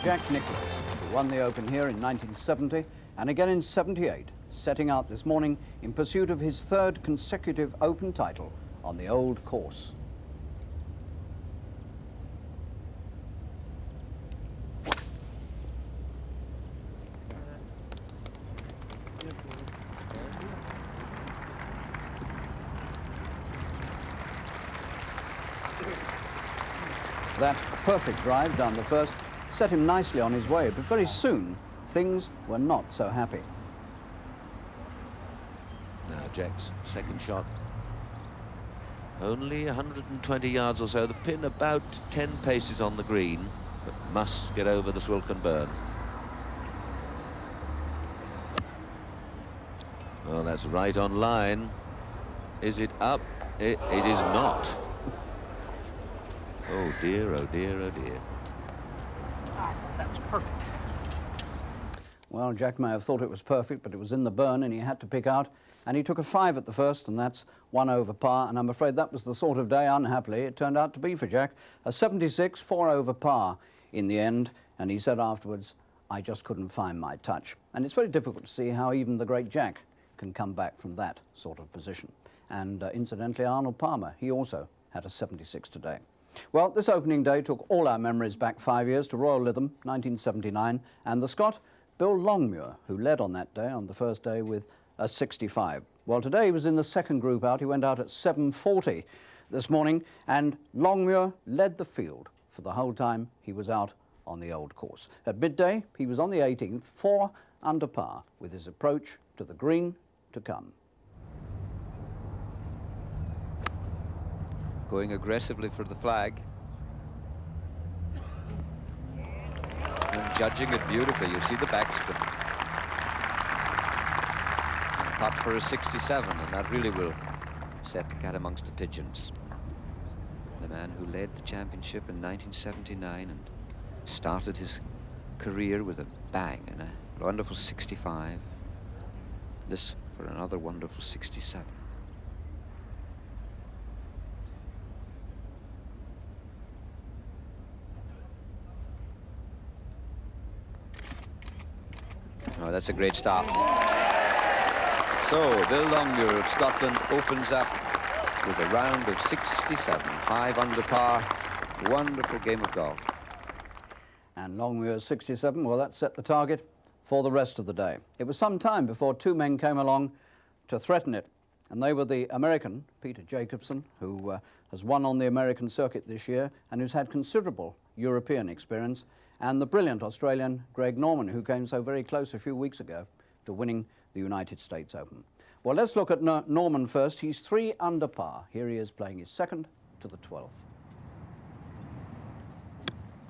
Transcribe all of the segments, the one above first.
Jack Nicklaus, who won the Open here in 1970 and again in 78, setting out this morning in pursuit of his third consecutive Open title on the old course. That perfect drive down the first set him nicely on his way, but very soon things were not so happy. Now Jack's second shot. Only 120 yards or so, the pin about 10 paces on the green, but must get over the Swilcan burn. Well, that's right on line. Is it up? It is not. Oh dear, oh dear, oh dear. That was perfect. Well, Jack may have thought it was perfect, but it was in the burn and he had to pick out. And he took a 5 at the first, and that's 1 over par. And I'm afraid that was the sort of day, unhappily, it turned out to be for Jack. A 76, 4 over par in the end. And he said afterwards, I just couldn't find my touch. And it's very difficult to see how even the great Jack can come back from that sort of position. And incidentally, Arnold Palmer, he also had a 76 today. Well, this opening day took all our memories back 5 years to Royal Lytham, 1979, and the Scot, Bill Longmuir, who led on that day, on the first day, with a 65. Well, today he was in the second group out. He went out at 7:40 this morning, and Longmuir led the field for the whole time he was out on the old course. At midday, he was on the 18th, 4 under par, with his approach to the green to come. Going aggressively for the flag. And judging it beautifully. You see the backspin. Putt for a 67, and that really will set the cat amongst the pigeons. The man who led the championship in 1979 and started his career with a bang and a wonderful 65. This for another wonderful 67. Oh, that's a great start. So, Bill Longmuir of Scotland opens up with a round of 67, 5 under par. Wonderful game of golf. And Longmuir's 67, well, that set the target for the rest of the day. It was some time before two men came along to threaten it, and they were the American, Peter Jacobsen, who has won on the American circuit this year and who's had considerable European experience, and the brilliant Australian Greg Norman, who came so very close a few weeks ago to winning the United States Open. Well, let's look at Norman first. He's 3 under par. Here he is playing his second to the 12th.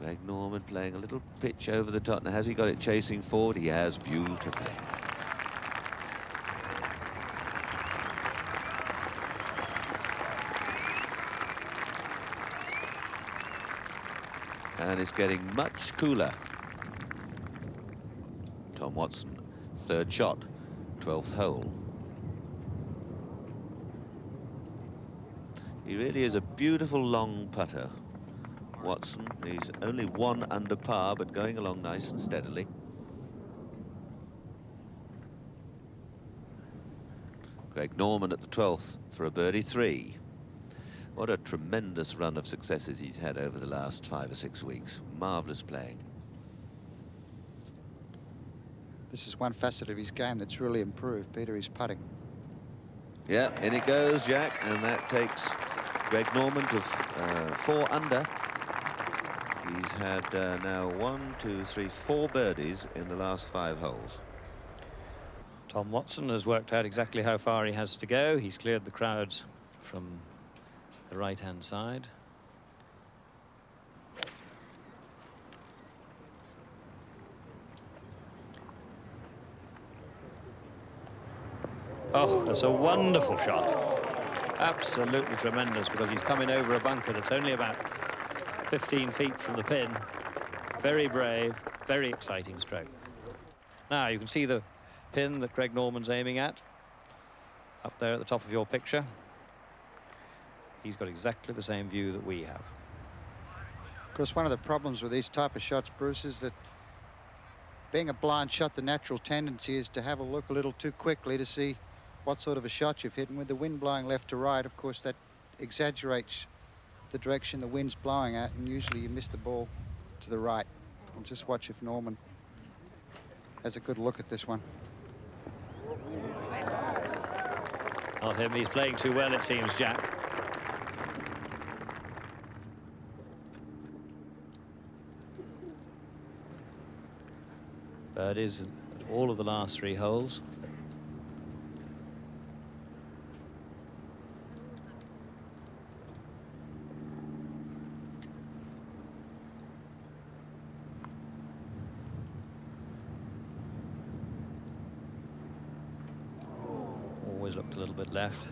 Greg Norman playing a little pitch over the top. Now, has he got it chasing forward? He has, beautifully. And it's getting much cooler. Tom Watson, third shot, 12th hole. He really is a beautiful long putter. Watson, he's only 1 under par, but going along nice and steadily. Greg Norman at the 12th for a birdie 3. What a tremendous run of successes he's had over the last 5 or 6 weeks. Marvellous playing. This is one facet of his game that's really improved, Peter, his putting. Yeah, in it goes, Jack, and that takes Greg Norman to 4 under. He's had now 1, 2, 3, 4 birdies in the last 5 holes. Tom Watson has worked out exactly how far he has to go. He's cleared the crowds from the right-hand side. Oh, that's a wonderful shot. Absolutely tremendous, because he's coming over a bunker that's only about 15 feet from the pin. Very brave, very exciting stroke. Now you can see the pin that Greg Norman's aiming at up there at the top of your picture. He's got exactly the same view that we have. Of course, one of the problems with these type of shots, Bruce, is that being a blind shot, the natural tendency is to have a look a little too quickly to see what sort of a shot you've hit. And with the wind blowing left to right, of course, that exaggerates the direction the wind's blowing at, and usually you miss the ball to the right. We'll just watch if Norman has a good look at this one. Not him, he's playing too well, it seems, Jack. Birdies at all of the last 3 holes. Always looked a little bit left.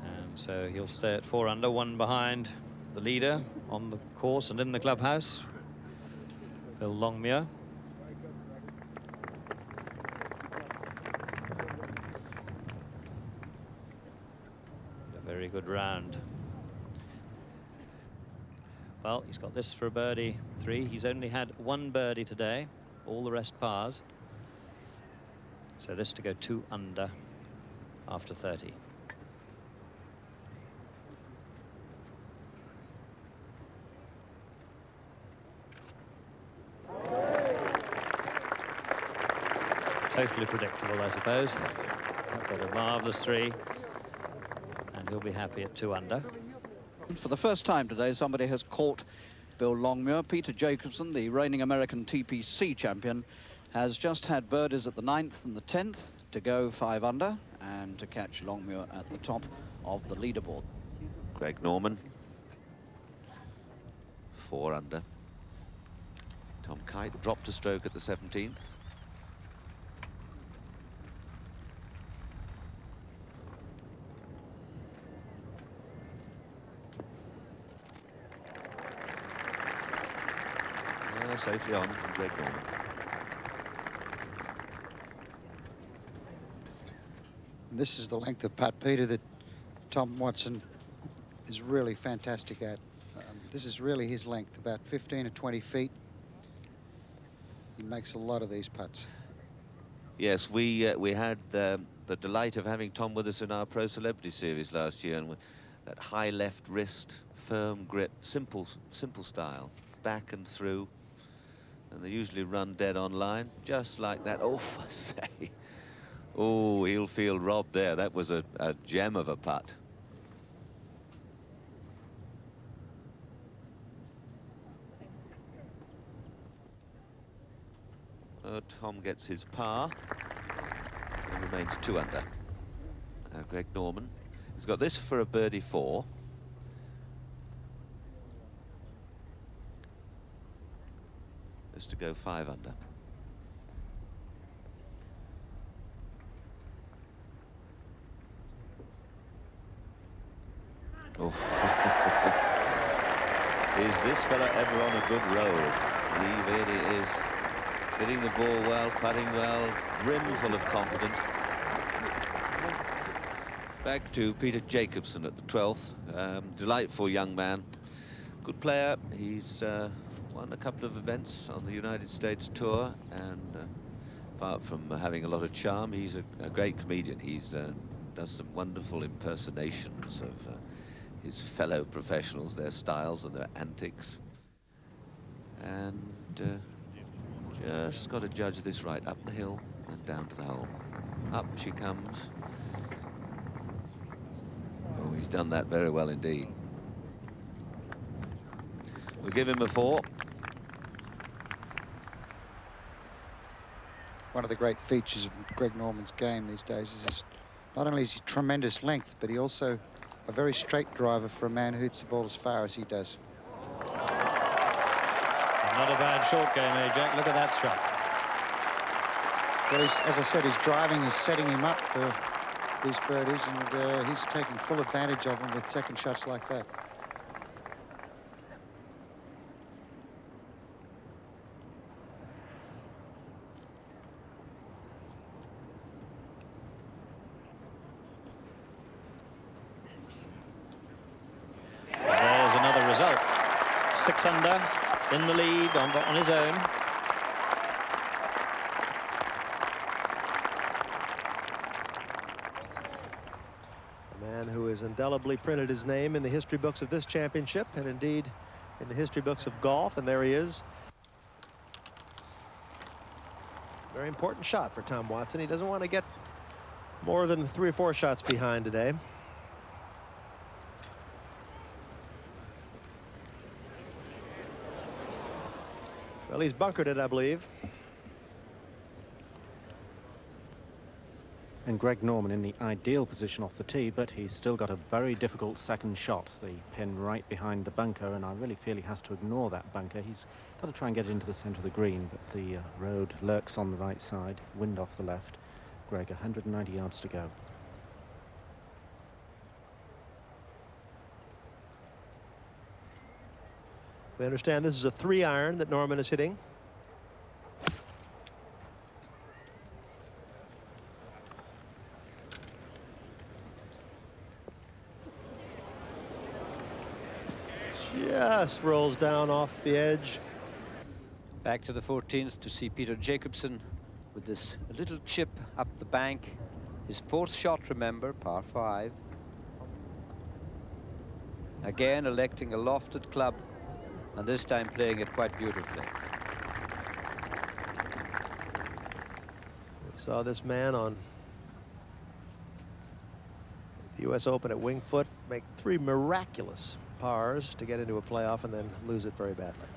And so he'll stay at 4 under, 1 behind the leader on the course and in the clubhouse, Bill Longmuir. A very good round. Well, he's got this for a birdie 3. He's only had 1 birdie today, all the rest pars. So this to go 2 under after 30. Totally predictable, I suppose. But a marvellous 3, and he'll be happy at 2 under. For the first time today, somebody has caught Bill Longmuir. Peter Jacobsen, the reigning American TPC champion, has just had birdies at the 9th and the 10th to go 5 under and to catch Longmuir at the top of the leaderboard. Greg Norman, 4 under. Tom Kite dropped a stroke at the 17th. Safely on from Greg Norman. This is the length of putt, Peter, that Tom Watson is really fantastic at. This is really his length, about 15 or 20 feet. He makes a lot of these putts. Yes, we had the delight of having Tom with us in our Pro Celebrity Series last year, and that high left wrist, firm grip, simple style, back and through. And they usually run dead on line, just like that. Oh, I say. Oh, he'll feel robbed there. That was a gem of a putt. Tom gets his par and remains 2 under. Greg Norman has got this for a birdie 4. Is to go 5 under. Oh. Is this fella ever on a good road? He really is. Hitting the ball well, putting well, brimful of confidence. Back to Peter Jacobsen at the 12th. Delightful young man. Good player. He's won a couple of events on the United States tour, and apart from having a lot of charm, he's a great comedian. He's does some wonderful impersonations of his fellow professionals, their styles and their antics. And just got to judge this right up the hill and down to the hole. Up she comes. Oh, he's done that very well indeed. We'll give him a 4. One of the great features of Greg Norman's game these days is not only is he tremendous length, but he also a very straight driver for a man who hits the ball as far as he does. Not a bad short game, eh, Jack? Look at that shot. Well, as I said, his driving is setting him up for these birdies, and he's taking full advantage of them with second shots like that. There's another result. 6 under, in the lead on his own. A man who has indelibly printed his name in the history books of this championship, and indeed in the history books of golf, and there he is. Very important shot for Tom Watson. He doesn't want to get more than 3 or 4 shots behind today. Well, he's bunkered it, I believe. And Greg Norman in the ideal position off the tee, but he's still got a very difficult second shot. The pin right behind the bunker, and I really feel he has to ignore that bunker. He's got to try and get it into the centre of the green, but the road lurks on the right side, wind off the left. Greg, 190 yards to go. We understand this is a 3-iron that Norman is hitting. Just rolls down off the edge. Back to the 14th to see Peter Jacobsen with this little chip up the bank. His 4th shot, remember, par 5. Again electing a lofted club, and this time playing it quite beautifully. We saw this man on the U.S. Open at Winged Foot make 3 miraculous pars to get into a playoff and then lose it very badly.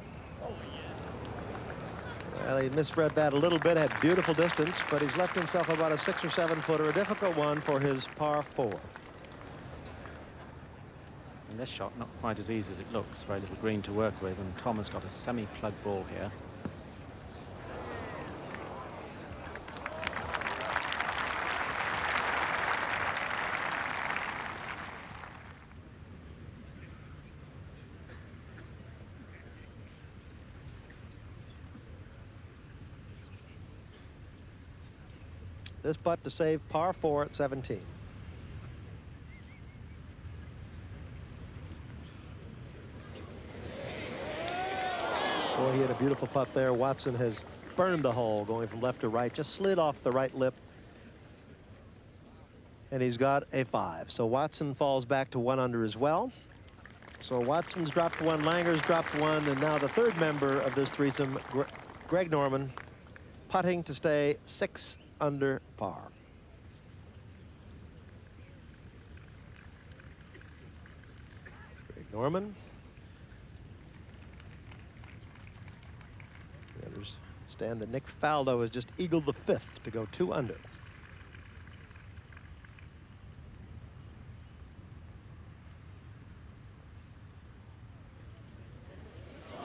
Well, he misread that a little bit, had beautiful distance, but he's left himself about a 6 or 7 footer, a difficult one for his par 4. And this shot not quite as easy as it looks. Very little green to work with, and Tom has got a semi-plug ball here. This putt to save par 4 at 17. Boy, he had a beautiful putt there. Watson has burned the hole going from left to right, just slid off the right lip. And he's got a 5. So Watson falls back to 1 under as well. So Watson's dropped 1, Langer's dropped 1, and now the 3rd member of this threesome, Greg Norman, putting to stay 6 under par. Greg Norman. We understand that Nick Faldo has just eagled the 5th to go 2 under.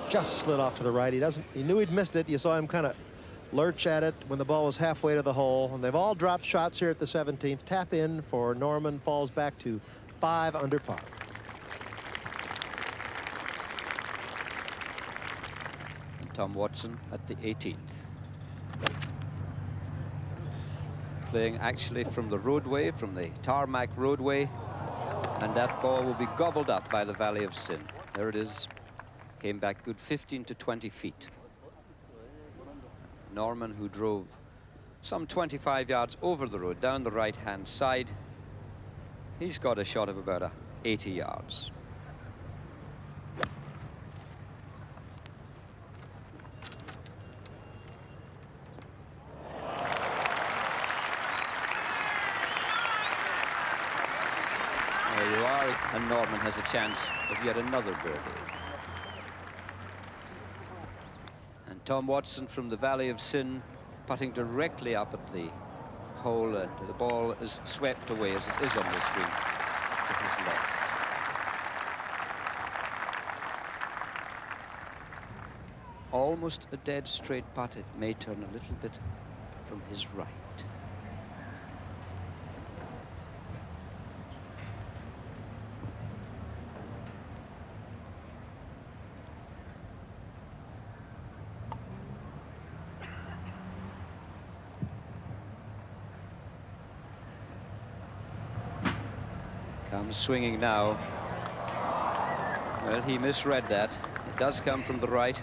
Just slid off to the right. He knew he'd missed it. You saw him kind of lurch at it when the ball was halfway to the hole, and they've all dropped shots here at the 17th. Tap in for Norman, falls back to 5 under par. And Tom Watson at the 18th. Playing actually from the roadway, from the tarmac roadway, and that ball will be gobbled up by the Valley of Sin. There it is. Came back good 15 to 20 feet. Norman, who drove some 25 yards over the road down the right-hand side, he's got a shot of about 80 yards. There you are, and Norman has a chance of yet another birdie. Tom Watson from the Valley of Sin, putting directly up at the hole, and the ball is swept away, as it is on the screen, to his left. Almost a dead straight putt. It may turn a little bit from his right. Comes swinging now. Well, he misread that. It does come from the right.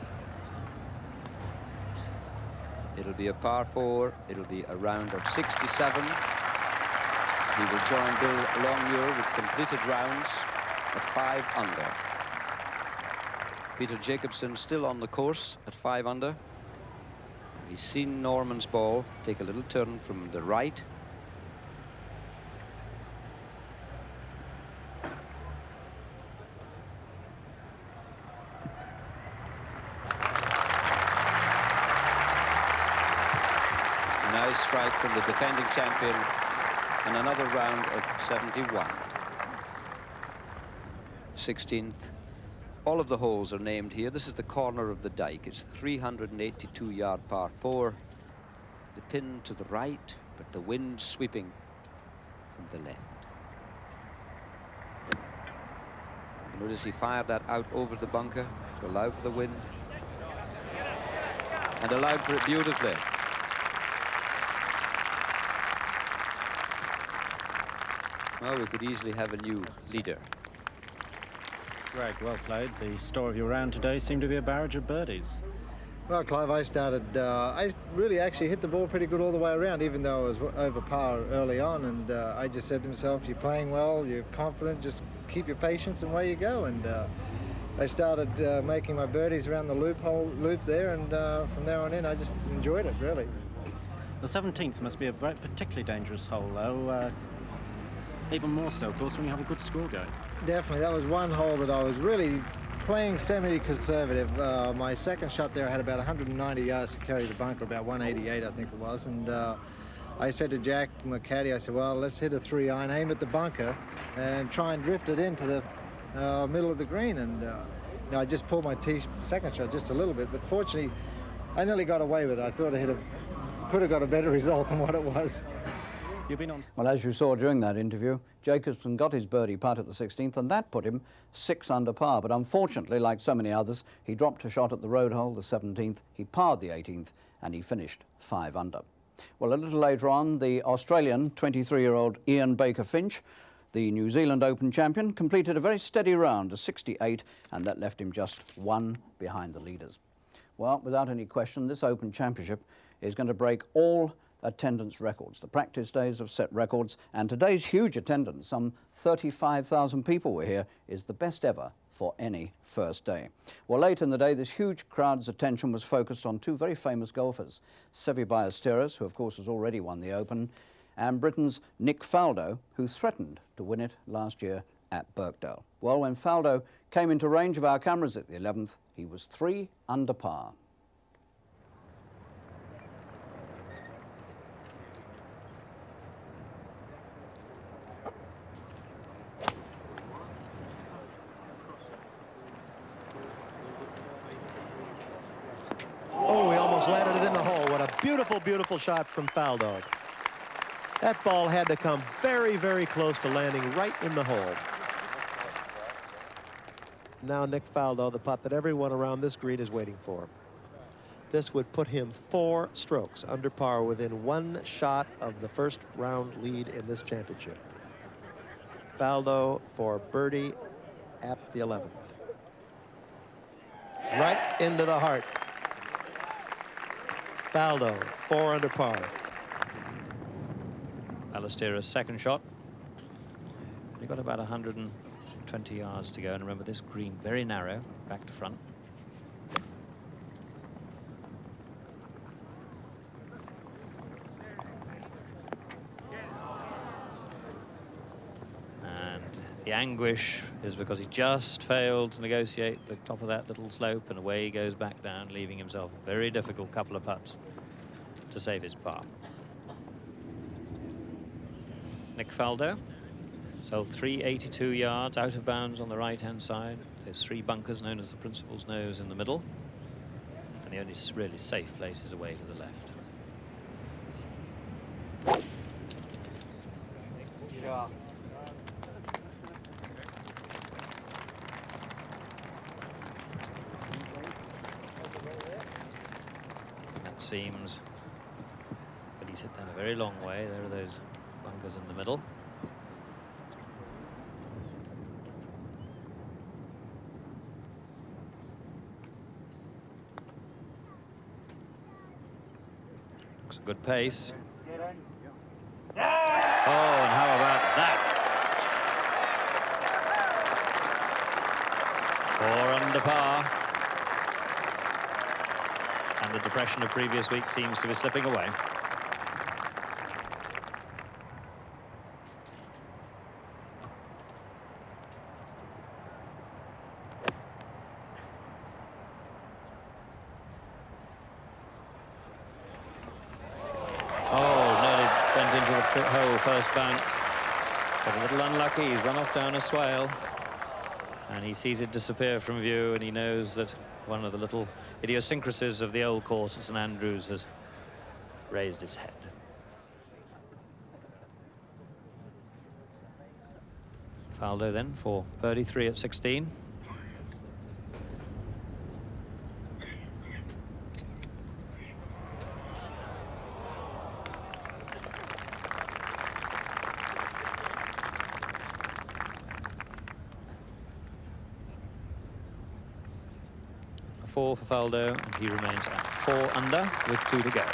It'll be a par 4. It'll be a round of 67. He will join Bill Longmuir with completed rounds at 5 under. Peter Jacobsen still on the course at 5 under. He's seen Norman's ball take a little turn from the right. Strike from the defending champion, and another round of 71. 16th. All of the holes are named here. This is the corner of the dike. It's 382-yard par 4. The pin to the right, but the wind sweeping from the left. You notice he fired that out over the bunker to allow for the wind, and allowed for it beautifully. Well, we could easily have a new leader. Greg, well played. The story of your round today seemed to be a barrage of birdies. Well, Clive, I really actually hit the ball pretty good all the way around, even though I was over par early on. And I just said to myself, you're playing well, you're confident, just keep your patience and away you go. And I started making my birdies around the loop there, and from there on in, I just enjoyed it, really. The 17th must be a very particularly dangerous hole, though. Even more so, of course, when you have a good score going. Definitely. That was one hole that I was really playing semi-conservative. My second shot there, I had about 190 yards to carry the bunker, about 188, I think it was. And I said to Jack, my caddy, I said, well, let's hit a 3-iron, aim at the bunker, and try and drift it into the middle of the green. And I just pulled my second shot just a little bit, but fortunately, I nearly got away with it. I thought I could have got a better result than what it was. Well, as you saw during that interview, Jacobsen got his birdie putt at the 16th, and that put him 6 under par. But unfortunately, like so many others, he dropped a shot at the road hole, the 17th, he parred the 18th, and he finished 5 under. Well, a little later on, the Australian 23-year-old Ian Baker Finch, the New Zealand Open champion, completed a very steady round of 68, and that left him just 1 behind the leaders. Well, without any question, this Open Championship is going to break all attendance records. The practice days have set records, and today's huge attendance, some 35,000 people were here, is the best ever for any first day. Well, late in the day, this huge crowd's attention was focused on 2 very famous golfers, Seve Ballesteros, who of course has already won the Open, and Britain's Nick Faldo, who threatened to win it last year at Birkdale. Well, when Faldo came into range of our cameras at the 11th, he was 3 under par. Landed it in the hole. What a beautiful, beautiful shot from Faldo. That ball had to come very, very close to landing right in the hole. Now Nick Faldo, the putt that everyone around this green is waiting for. This would put him 4 strokes under par, within 1 shot of the first round lead in this championship. Faldo for birdie at the 11th. Right into the heart. Faldo, 4 under par. Ballesteros' second shot. We've got about 120 yards to go, and remember, this green very narrow, back to front. And The anguish is because he just failed to negotiate the top of that little slope, and away he goes back down, leaving himself a very difficult couple of putts to save his par. Nick Faldo, so 382 yards out of bounds on the right-hand side. There's 3 bunkers known as the principal's nose in the middle, and the only really safe place is away to the left. That seems, but he's hit down a very long way. There are those bunkers in the middle. Looks a good pace. Oh, and how about that? 4 under par. And the depression of previous week seems to be slipping away. Into the hole first bounce, but a little unlucky. He's run off down a swale, and he sees it disappear from view, and he knows that one of the little idiosyncrasies of the old course at St Andrews has raised its head. Faldo then for birdie 3 at 16. For Faldo, and he remains at 4 under with 2 to go.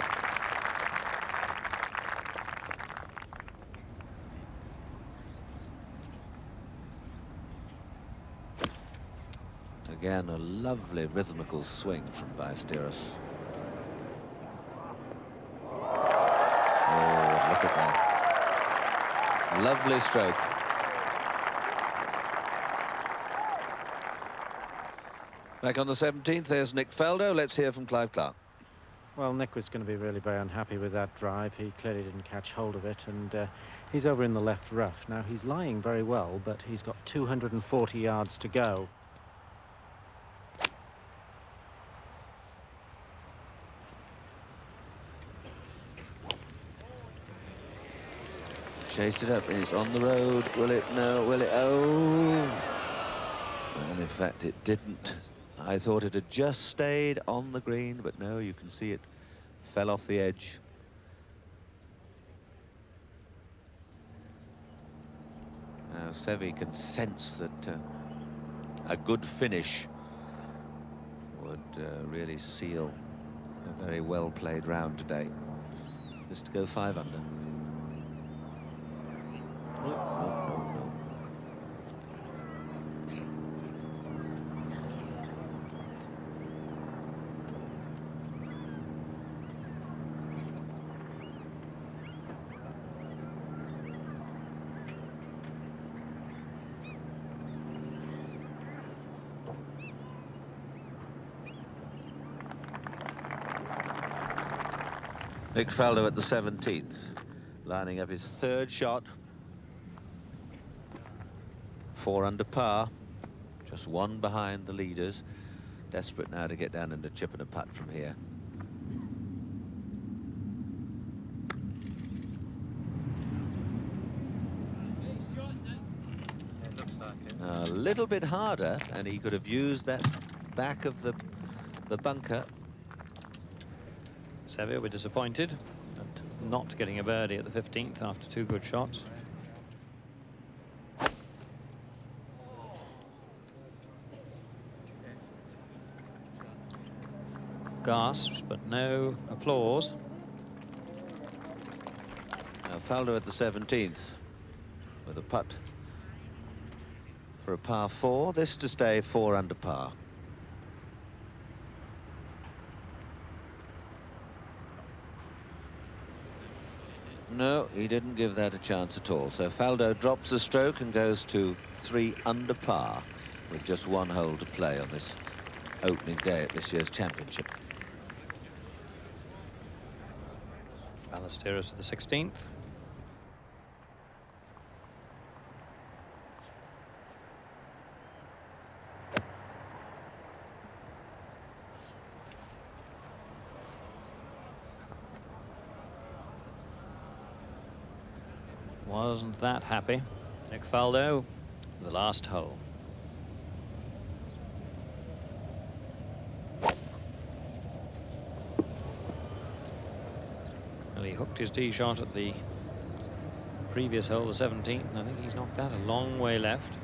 Again, a lovely rhythmical swing from Ballesteros. Oh, look at that. Lovely stroke. Back on the 17th, there's Nick Faldo. Let's hear from Clive Clark. Well, Nick was going to be really very unhappy with that drive. He clearly didn't catch hold of it, and he's over in the left rough. Now, he's lying very well, but he's got 240 yards to go. Chased it up, it's on the road. Will it? No, will it? Oh! Well, in fact, it didn't. I thought it had just stayed on the green, but no, you can see it fell off the edge. Now, Seve can sense that a good finish would really seal a very well-played round today. This to go 5 under. No, no, no, no. Nick Faldo at the 17th, lining up his 3rd shot. 4 under par, just 1 behind the leaders. Desperate now to get down and to chip and a putt from here. A little bit harder, and he could have used that back of the bunker. Seve will be disappointed at not getting a birdie at the 15th after 2 good shots. Gasps, but no applause. Now Faldo at the 17th with a putt for a par 4. This to stay 4 under par. No, he didn't give that a chance at all. So Faldo drops the stroke and goes to 3 under par with just 1 hole to play on this opening day at this year's championship. Ballesteros to the 16th. Wasn't that happy. Nick Faldo, the last hole. Well, he hooked his tee shot at the previous hole, the 17th, and I think he's knocked that a long way left.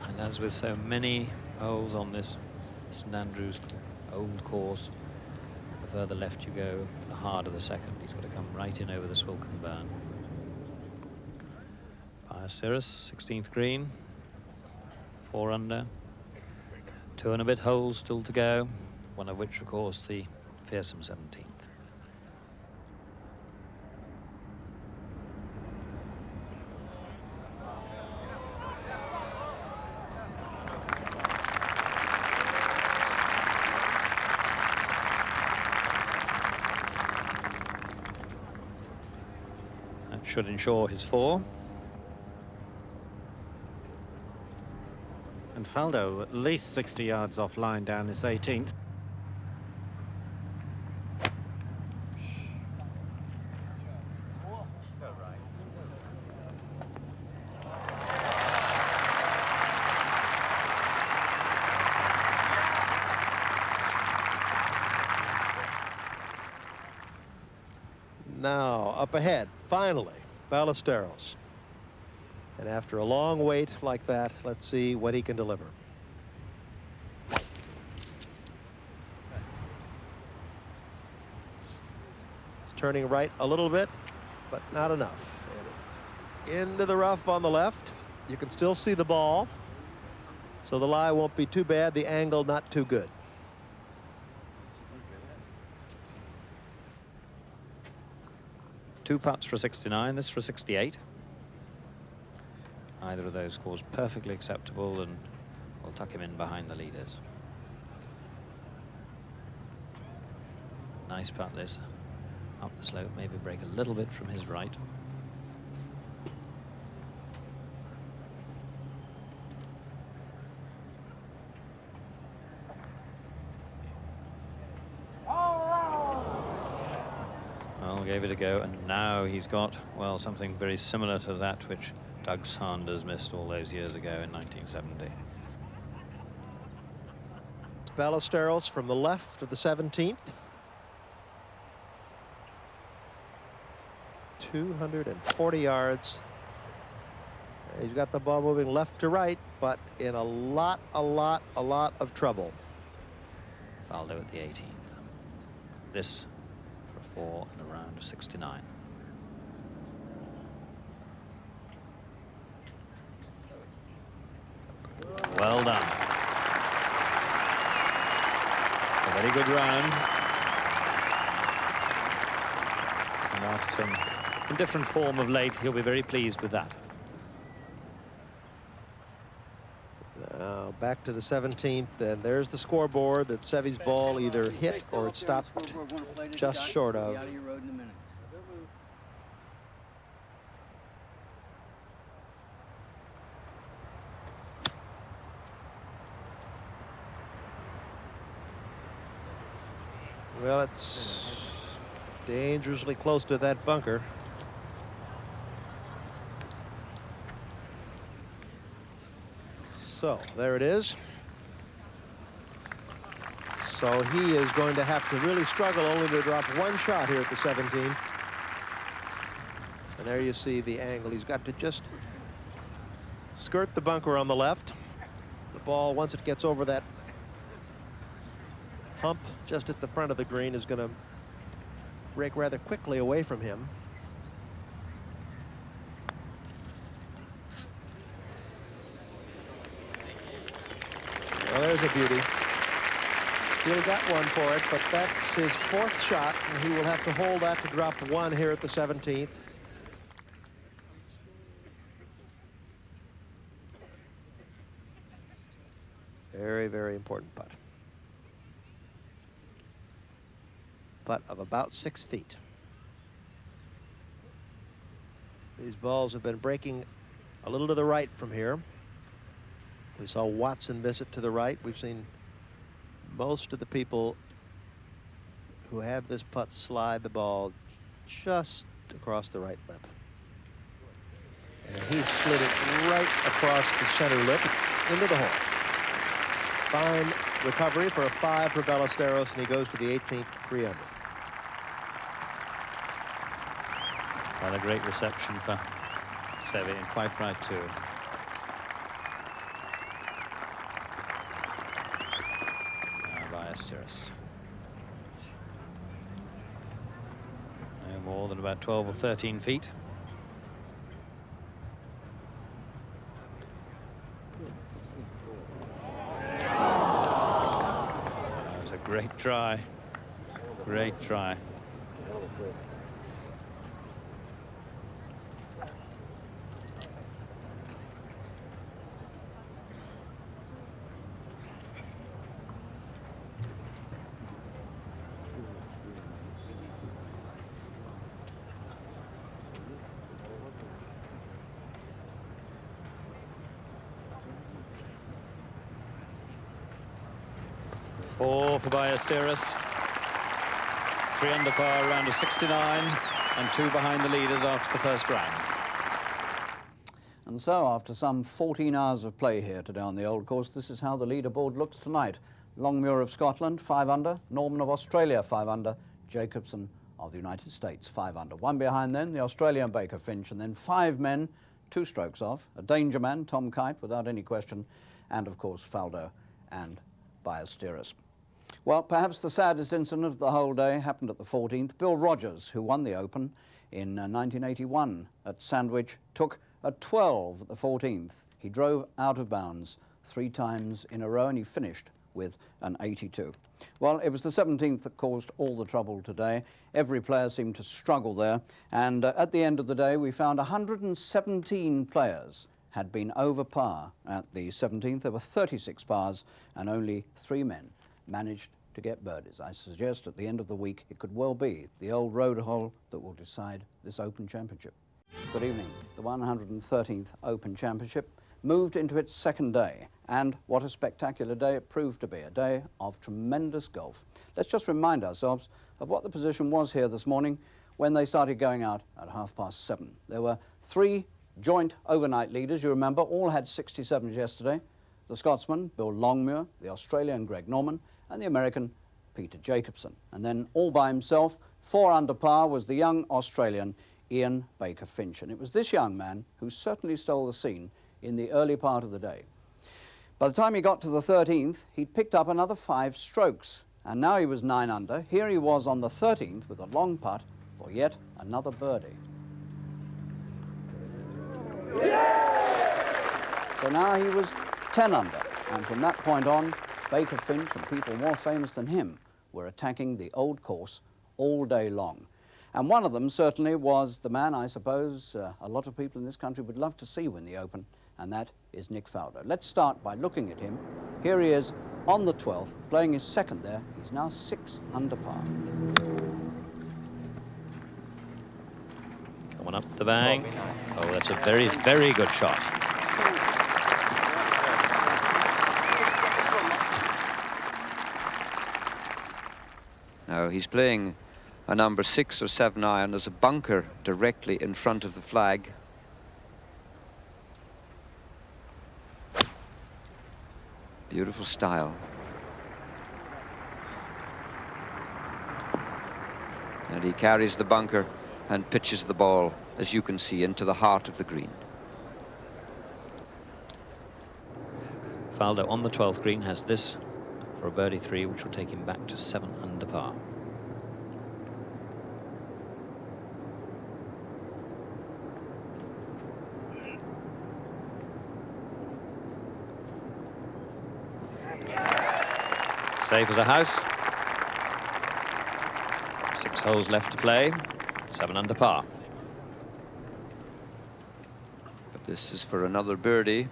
And as with so many holes on this St Andrews old course, the further left you go, the harder the second. He's got to come right in over the Swilcan burn. Ballesteros, 16th green, 4 under, 2 and a bit holes still to go, one of which, of course, the fearsome 17th. That should ensure his 4. And Faldo at least 60 yards offline down this 18th. Now, up ahead, finally, Ballesteros. And after a long wait like that, let's see what he can deliver. It's turning right a little bit, but not enough. And into the rough on the left. You can still see the ball, so the lie won't be too bad. The angle not too good. Two putts for 69, this for 68. Either of those scores perfectly acceptable, and we'll tuck him in behind the leaders. Nice putt this, up the slope, maybe break a little bit from his right. Well, gave it a go, and now he's got, well, something very similar to that which Doug Sanders missed all those years ago in 1970. Ballesteros from the left of the 17th. 240 yards. He's got the ball moving left to right, but in a lot of trouble. Faldo at the 18th. This for 4 and a round of 69. Well done. A very good round. And after some indifferent form of late, he'll be very pleased with that. Now back to the 17th, and there's the scoreboard that Seve's ball either hit or it stopped just short of. Well, it's dangerously close to that bunker. So there it is. So he is going to have to really struggle only to drop 1 shot here at the 17. And there you see the angle. He's got to just skirt the bunker on the left. The ball, once it gets over that hump just at the front of the green, is going to break rather quickly away from him. Well, there's a beauty. He'll get one for it, but that's his 4th shot, and he will have to hold that to drop 1 here at the 17th. Very, very important putt. Putt of about 6 feet. These balls have been breaking a little to the right from here. We saw Watson miss it to the right. We've seen most of the people who have this putt slide the ball just across the right lip. And he slid it right across the center lip into the hole. Fine recovery for a 5 for Ballesteros, and he goes to the 18th, 3 under. Well, a great reception for Seve, and quite right too. Ballesteros. No more than about 12 or 13 feet. That was a great try. Great try. Four for Ballesteros. 3 under par, round of 69, and 2 behind the leaders after the first round. And so, after some 14 hours of play here today on the Old Course, this is how the leaderboard looks tonight. Longmuir of Scotland, 5 under. Norman of Australia, 5 under. Jacobson of the United States, 5 under. 1 behind then, the Australian Baker Finch, and then 5 men, 2 strokes off. A danger man, Tom Kite, without any question, and of course Faldo and Ballesteros. Well, perhaps the saddest incident of the whole day happened at the 14th. Bill Rogers, who won the Open in 1981 at Sandwich, took a 12 at the 14th. He drove out of bounds 3 times in a row, and he finished with an 82. Well, it was the 17th that caused all the trouble today. Every player seemed to struggle there, and at the end of the day we found 117 players had been over par at the 17th. There were 36 pars, and only 3 men managed to get birdies. I suggest at the end of the week it could well be the old road hole that will decide this Open Championship. Good evening. The 113th Open Championship moved into its 2nd day, and what a spectacular day it proved to be, a day of tremendous golf. Let's just remind ourselves of what the position was here this morning when they started going out at 7:30. There were 3 joint overnight leaders, you remember, all had 67s yesterday. The Scotsman, Bill Longmuir, the Australian, Greg Norman, and the American, Peter Jacobson. And then all by himself, 4 under par, was the young Australian, Ian Baker Finch. And it was this young man who certainly stole the scene in the early part of the day. By the time he got to the 13th, he'd picked up another 5 strokes, and now he was 9 under. Here he was on the 13th with a long putt for yet another birdie. So now he was 10 under, and from that point on, Baker Finch and people more famous than him were attacking the Old Course all day long. And one of them certainly was the man I suppose a lot of people in this country would love to see win the Open, and that is Nick Faldo. Let's start by looking at him. Here he is on the 12th, playing his 2nd there. He's now 6 under par. Coming up the bank. Oh, that's a very, very good shot. Now he's playing a number 6 or 7 iron. There's a bunker directly in front of the flag. Beautiful style. And he carries the bunker and pitches the ball, as you can see, into the heart of the green. Faldo on the 12th green has this for a birdie 3, which will take him back to 7 under par. Safe as a house. 6 holes left to play. 7 under par. But this is for another birdie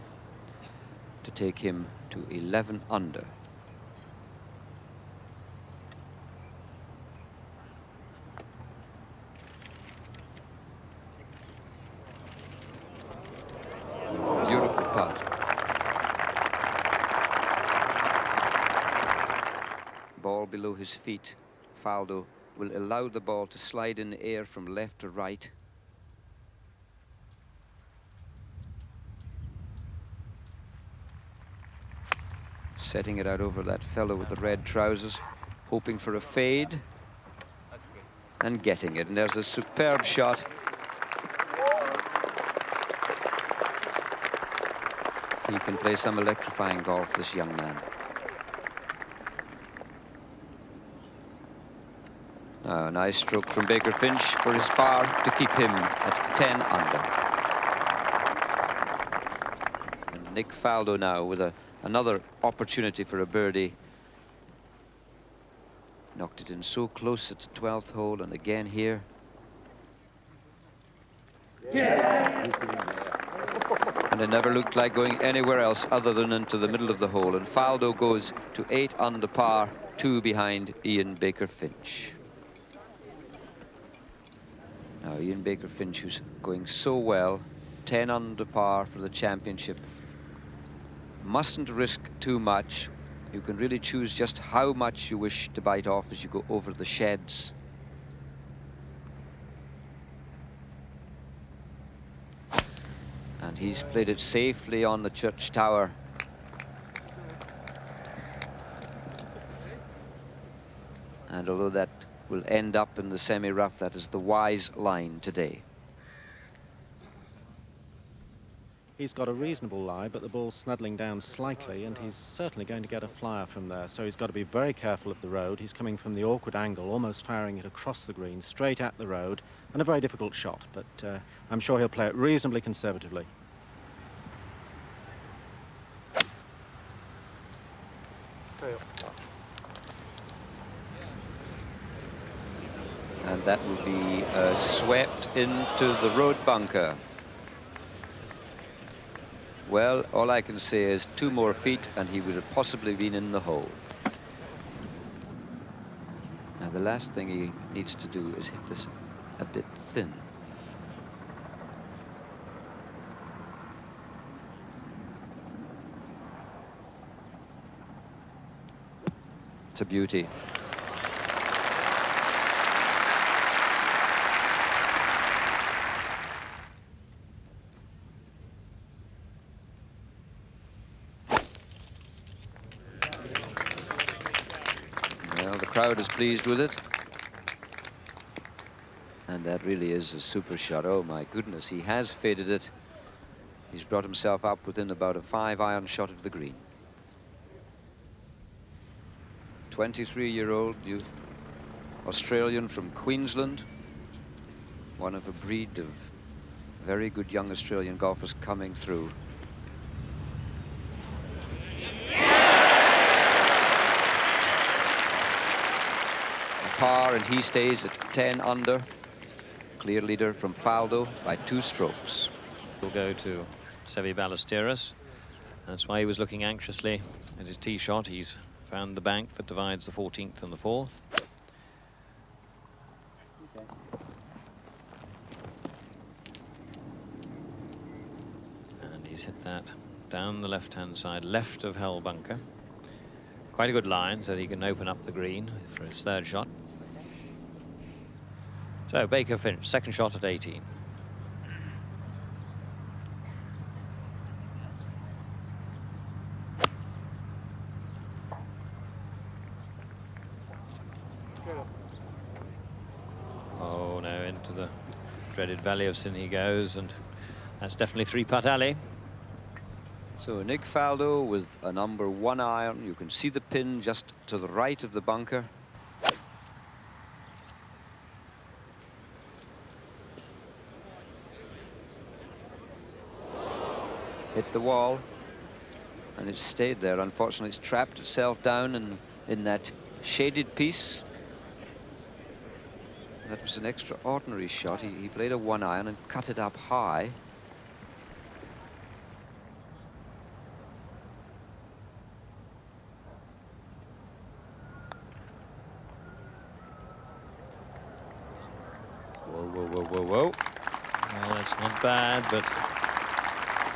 to take him to 11 under. Beautiful putt. Ball below his feet. Faldo will allow the ball to slide in the air from left to right. Setting it out over that fellow with the red trousers, hoping for a fade, and getting it. And there's a superb shot. He can play some electrifying golf, this young man. Now, a nice stroke from Baker Finch for his par to keep him at 10 under. And Nick Faldo now with another opportunity for a birdie. Knocked it in so close at the 12th hole, and again here. And it never looked like going anywhere else other than into the middle of the hole. And Faldo goes to 8 under par, 2 behind Ian Baker Finch. Now Ian Baker Finch, who's going so well, 10 under par for the championship. Mustn't risk too much. You can really choose just how much you wish to bite off as you go over the sheds. And he's played it safely on the church tower. And although that will end up in the semi-rough, that is the wise line today. He's got a reasonable lie, but the ball's snuddling down slightly, and he's certainly going to get a flyer from there. So he's got to be very careful of the road. He's coming from the awkward angle, almost firing it across the green, straight at the road, and a very difficult shot. But I'm sure he'll play it reasonably conservatively. And that will be swept into the road bunker. Well, all I can say is 2 more feet and he would have possibly been in the hole. Now the last thing he needs to do is hit this a bit thin. It's a beauty. Crowd is pleased with it, and that really is a super shot. Oh my goodness, he has faded it. He's brought himself up within about a 5-iron shot of the green. 23-year-old Australian from Queensland, one of a breed of very good young Australian golfers coming through. Par, and he stays at 10 under. Clear leader from Faldo by 2 strokes. We'll go to Seve Ballesteros. That's why he was looking anxiously at his tee shot. He's found the bank that divides the 14th and the 4th. And he's hit that down the left-hand side, left of hell bunker. Quite a good line, so he can open up the green for his 3rd shot. So Baker Finch, 2nd shot at 18. Oh no, into the dreaded Valley of Sin he goes, and that's definitely 3-putt alley. So Nick Faldo with a number 1 iron. You can see the pin just to the right of the bunker. Hit the wall, and it's stayed there. Unfortunately, it's trapped itself down in in that shaded piece. That was an extraordinary shot. He played a 1-iron and cut it up high. Whoa, whoa, whoa, whoa, whoa. Well, that's not bad, but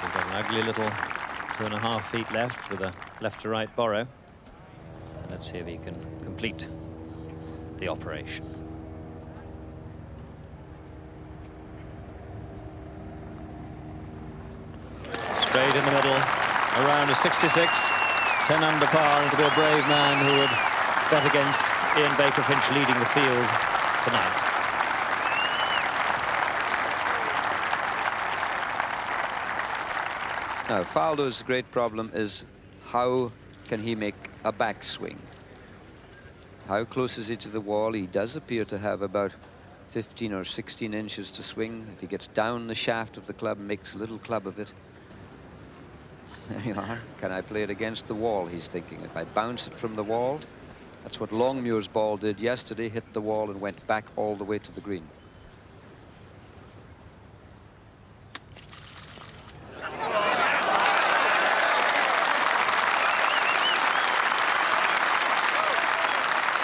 we've got an ugly little 2.5 feet left with a left to right borrow. Let's see if he can complete the operation. Straight in the middle, around a 66, 10 under par, and to be a brave man who would bet against Ian Baker Finch leading the field tonight. Now, Faldo's great problem is how can he make a backswing? How close is he to the wall? He does appear to have about 15 or 16 inches to swing. If he gets down the shaft of the club and makes a little club of it. There you are. Can I play it against the wall, he's thinking. If I bounce it from the wall, that's what Longmuir's ball did yesterday, hit the wall and went back all the way to the green.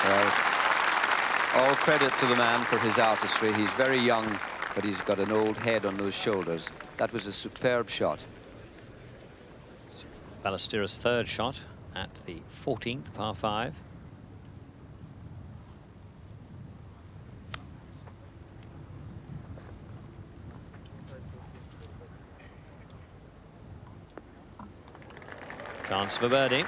Well, all credit to the man for his artistry. He's very young, but he's got an old head on those shoulders. That was a superb shot. Ballesteros' third shot at the 14th, par 5. Chance for birdie.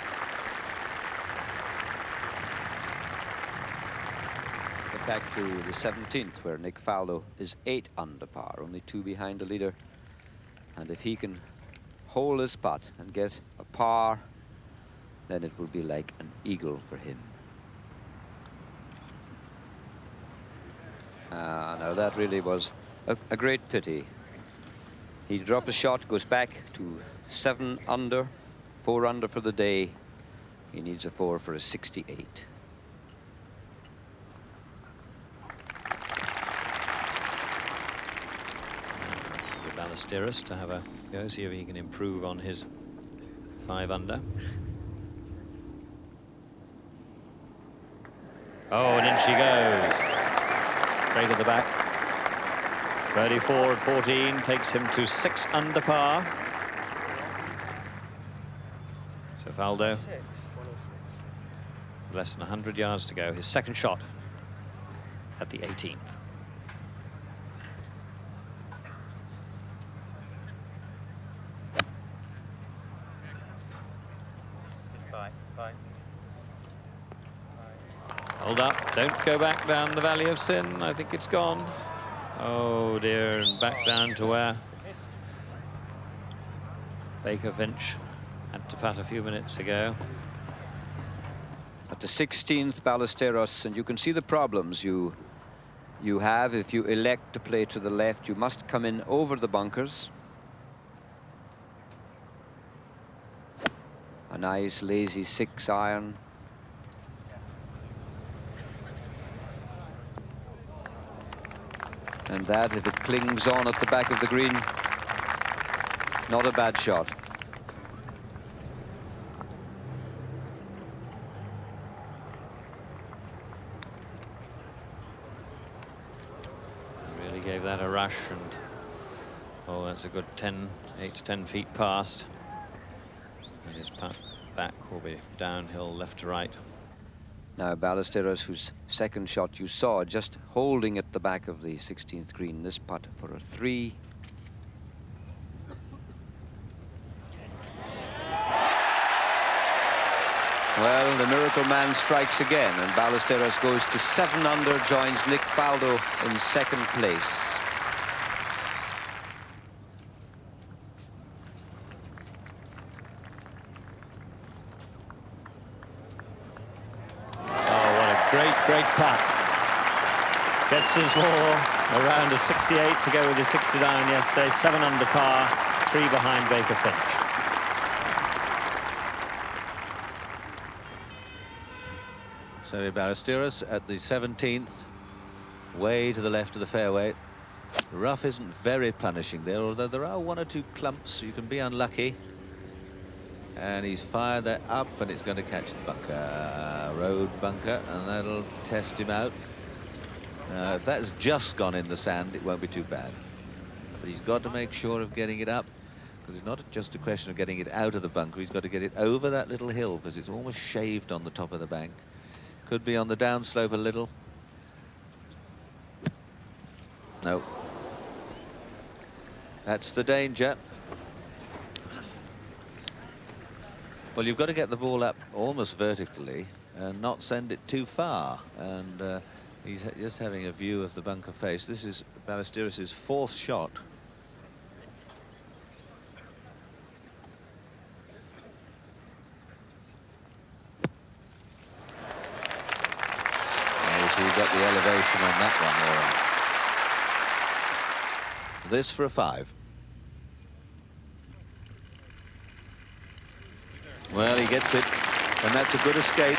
Get back to the 17th, where Nick Faldo is 8 under par, only 2 behind the leader. And if he can hold his putt and get a par, then it will be like an eagle for him. Now that really was a great pity. He dropped a shot, goes back to 7 under, 4 under for the day. He needs a 4 for a 68. Ballesteros to have a go, see if he can improve on his 5 under. Oh, and in she goes. Straight at the back. Birdie 4 at 14 takes him to 6 under par. So Faldo, less than 100 yards to go. His second shot at the 18th. Hold up, don't go back down the Valley of Sin. I think it's gone. Oh dear, and back down to where Baker Finch had to putt a few minutes ago. At the 16th, Ballesteros, and you can see the problems you have if you elect to play to the left. You must come in over the bunkers. A nice lazy 6-iron. And that, if it clings on at the back of the green, not a bad shot. He really gave that a rush, and oh, that's a good 8 to 10 feet past. And his putt back will be downhill left to right. Now Ballesteros, whose second shot you saw, just holding at the back of the 16th green, this putt for a 3. Well, the miracle man strikes again, and Ballesteros goes to 7 under, joins Nick Faldo in second place. Great putt. Gets his ball around a 68 to go with his 69 yesterday. 7 under par, 3 behind Baker Finch. Seve Ballesteros at the 17th, way to the left of the fairway. The rough isn't very punishing there, although there are one or two clumps, so you can be unlucky. And he's fired that up, and it's going to catch the bunker, road bunker, and that'll test him out. If that's just gone in the sand, it won't be too bad. But he's got to make sure of getting it up, because it's not just a question of getting it out of the bunker. He's got to get it over that little hill, because it's almost shaved on the top of the bank. Could be on the downslope a little. No. That's the danger. Well, you've got to get the ball up almost vertically and not send it too far. And he's just having a view of the bunker face. This is Ballesteros' 4th shot. So you've got the elevation on that one. This for a 5. Well, he gets it, and that's a good escape.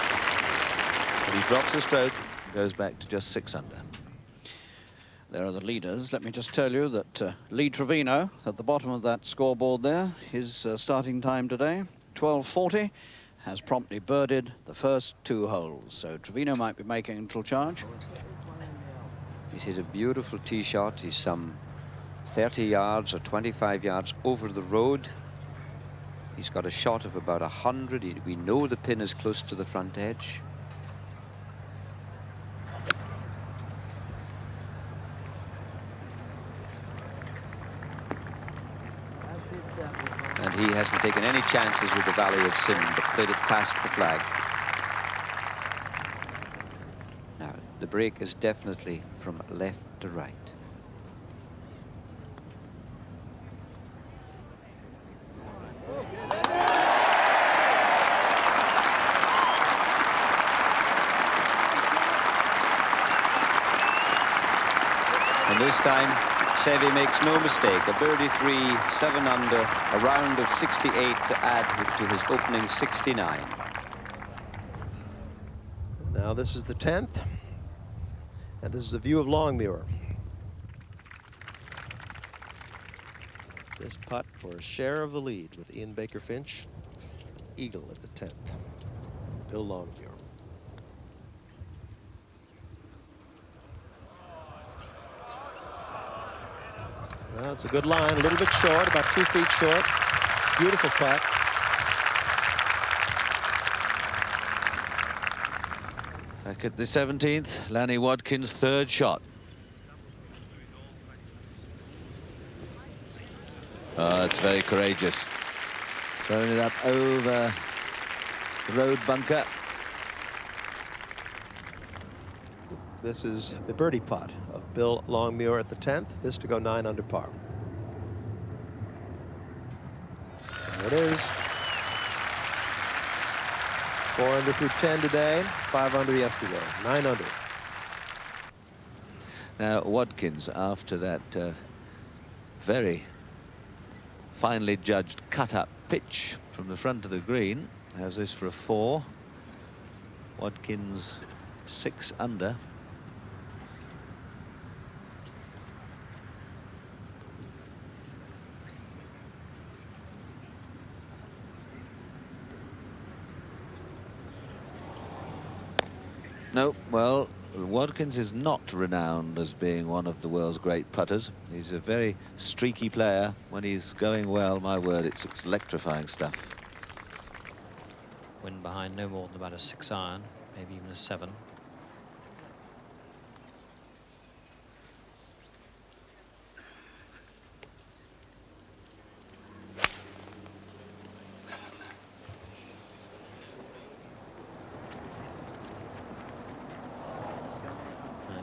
But he drops the stroke, goes back to just 6 under. There are the leaders. Let me just tell you that Lee Trevino, at the bottom of that scoreboard there, his starting time today, 12:40, has promptly birdied the first 2 holes. So Trevino might be making a little charge. He's hit a beautiful tee shot. He's some 30 yards or 25 yards over the road. He's got a shot of about 100. We know the pin is close to the front edge. And he hasn't taken any chances with the Valley of Sin, but played it past the flag. Now, the break is definitely from left to right. And this time, Seve makes no mistake. A birdie 3, 7 under, a round of 68 to add to his opening 69. Now this is the 10th, and this is a view of Longmuir. This putt for a share of the lead with Ian Baker Finch, eagle at the 10th. Bill Longmuir. Well, it's a good line, a little bit short, about 2 feet short. Beautiful putt. Back at the 17th, Lanny Wadkins' 3rd shot. Oh, that's very courageous. Throwing it up over the road bunker. This is the birdie putt of Bill Longmuir at the 10th. This to go 9 under par. There it is. 4 under through 10 today, 5 under yesterday, 9 under. Now, Wadkins, after that very finely judged cut-up pitch from the front of the green, has this for a 4. Wadkins 6 under. No, well, Wadkins is not renowned as being one of the world's great putters. He's a very streaky player. When he's going well, my word, it's electrifying stuff. Wind behind no more than about a 6 iron, maybe even a 7.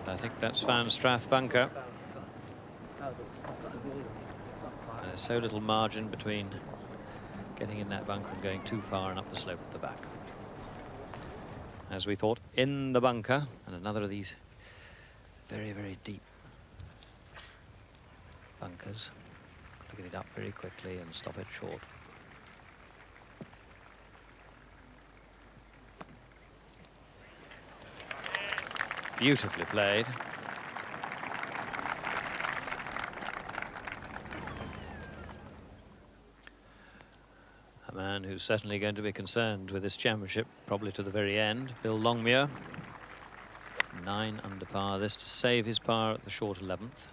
I think that's found Strath bunker. There's so little margin between getting in that bunker and going too far and up the slope at the back. As we thought, in the bunker, and another of these very, very deep bunkers. Got to get it up very quickly and stop it short. Beautifully played. A man who's certainly going to be concerned with this championship, probably to the very end, Bill Longmuir. 9 under par, this to save his par at the short 11th.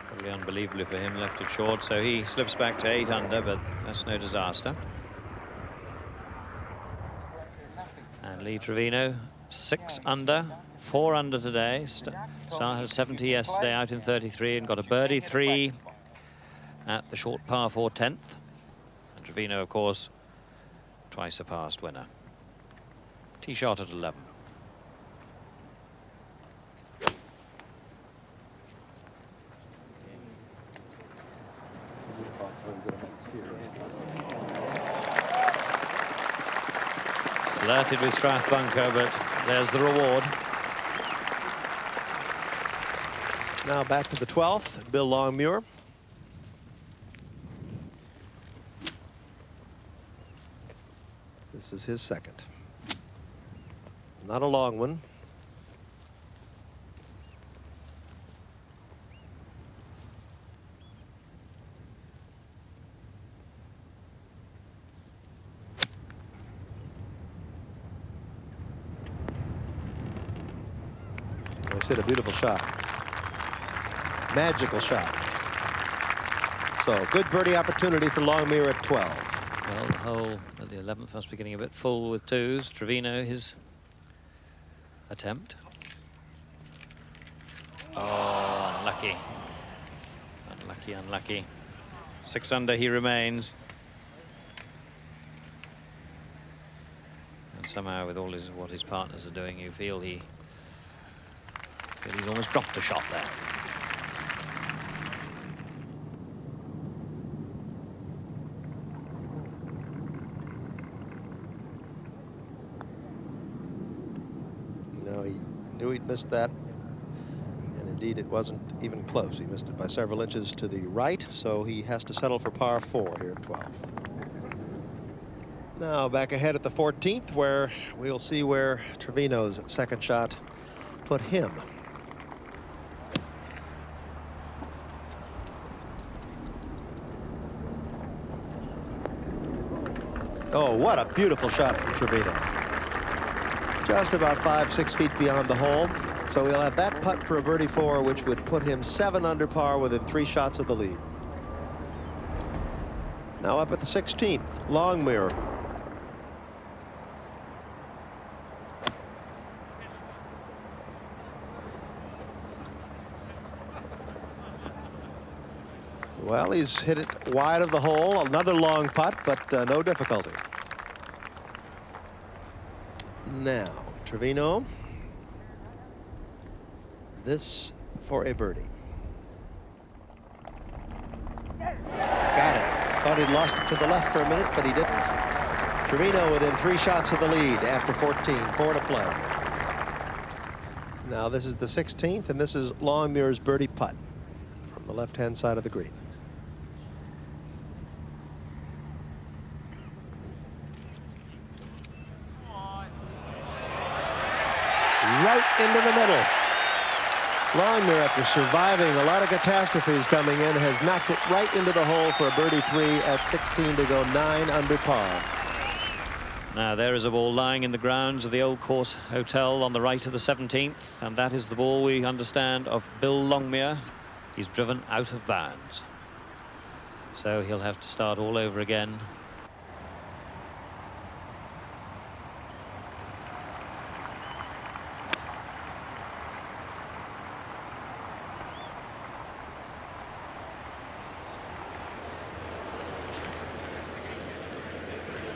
Probably unbelievably for him, left it short, so he slips back to 8 under, but that's no disaster. And Lee Trevino, 6 under, 4 under today. Started 70 yesterday, out in 33, and got a birdie 3 at the short par 4 10th. And Trevino, of course, twice a past winner. Tee shot at 11. Flirted with Strathbunker, but there's the reward. Now back to the 12th, Bill Longmuir. This is his second. Not a long one. He's hit a beautiful shot. Magical shot. So good birdie opportunity for Longmuir at 12. Well, the hole at the 11th must be getting a bit full with 2s. Trevino, his attempt. Oh, unlucky. Unlucky, unlucky. 6 under he remains. And somehow with all what his partners are doing, you feel he's almost dropped a shot there. No, he knew he'd missed that. And indeed, it wasn't even close. He missed it by several inches to the right, so he has to settle for par 4 here at 12. Now back ahead at the 14th, where we'll see where Trevino's second shot put him. Oh, what a beautiful shot from Trevino. Just about 5-6 feet beyond the hole. So he'll have that putt for a birdie 4, which would put him 7 under par within 3 shots of the lead. Now up at the 16th, Longmuir. Well, he's hit it wide of the hole. Another long putt, but no difficulty. Now, Trevino. This for a birdie. Got it. Thought he'd lost it to the left for a minute, but he didn't. Trevino within 3 shots of the lead after 14. 4 to play. Now this is the 16th, and this is Longmuir's birdie putt from the left-hand side of the green. Right into the middle. Longmuir, after surviving a lot of catastrophes coming in, has knocked it right into the hole for a birdie 3 at 16 to go 9 under par. Now there is a ball lying in the grounds of the Old Course Hotel on the right of the 17th, and that is the ball we understand of Bill Longmuir. He's driven out of bounds, so he'll have to start all over again.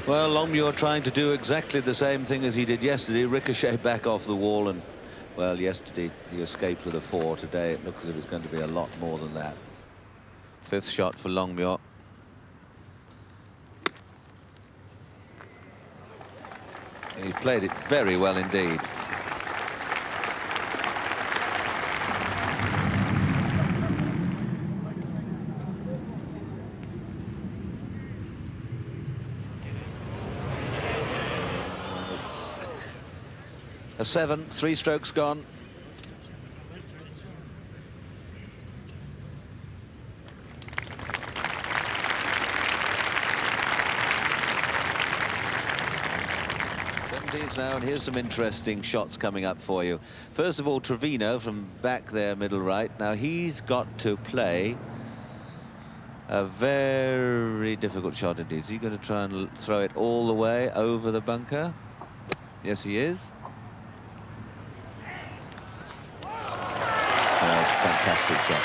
Well, Longmuir trying to do exactly the same thing as he did yesterday, ricochet back off the wall, and, well, yesterday he escaped with a 4. Today it looks as if it's going to be a lot more than that. 5th shot for Longmuir. He's played it very well indeed. A 7, 3 strokes gone. Now, and here's some interesting shots coming up for you. First of all, Trevino from back there, middle right. Now, he's got to play a very difficult shot indeed. Is he going to try and throw it all the way over the bunker? Yes, he is. That's a fantastic shot.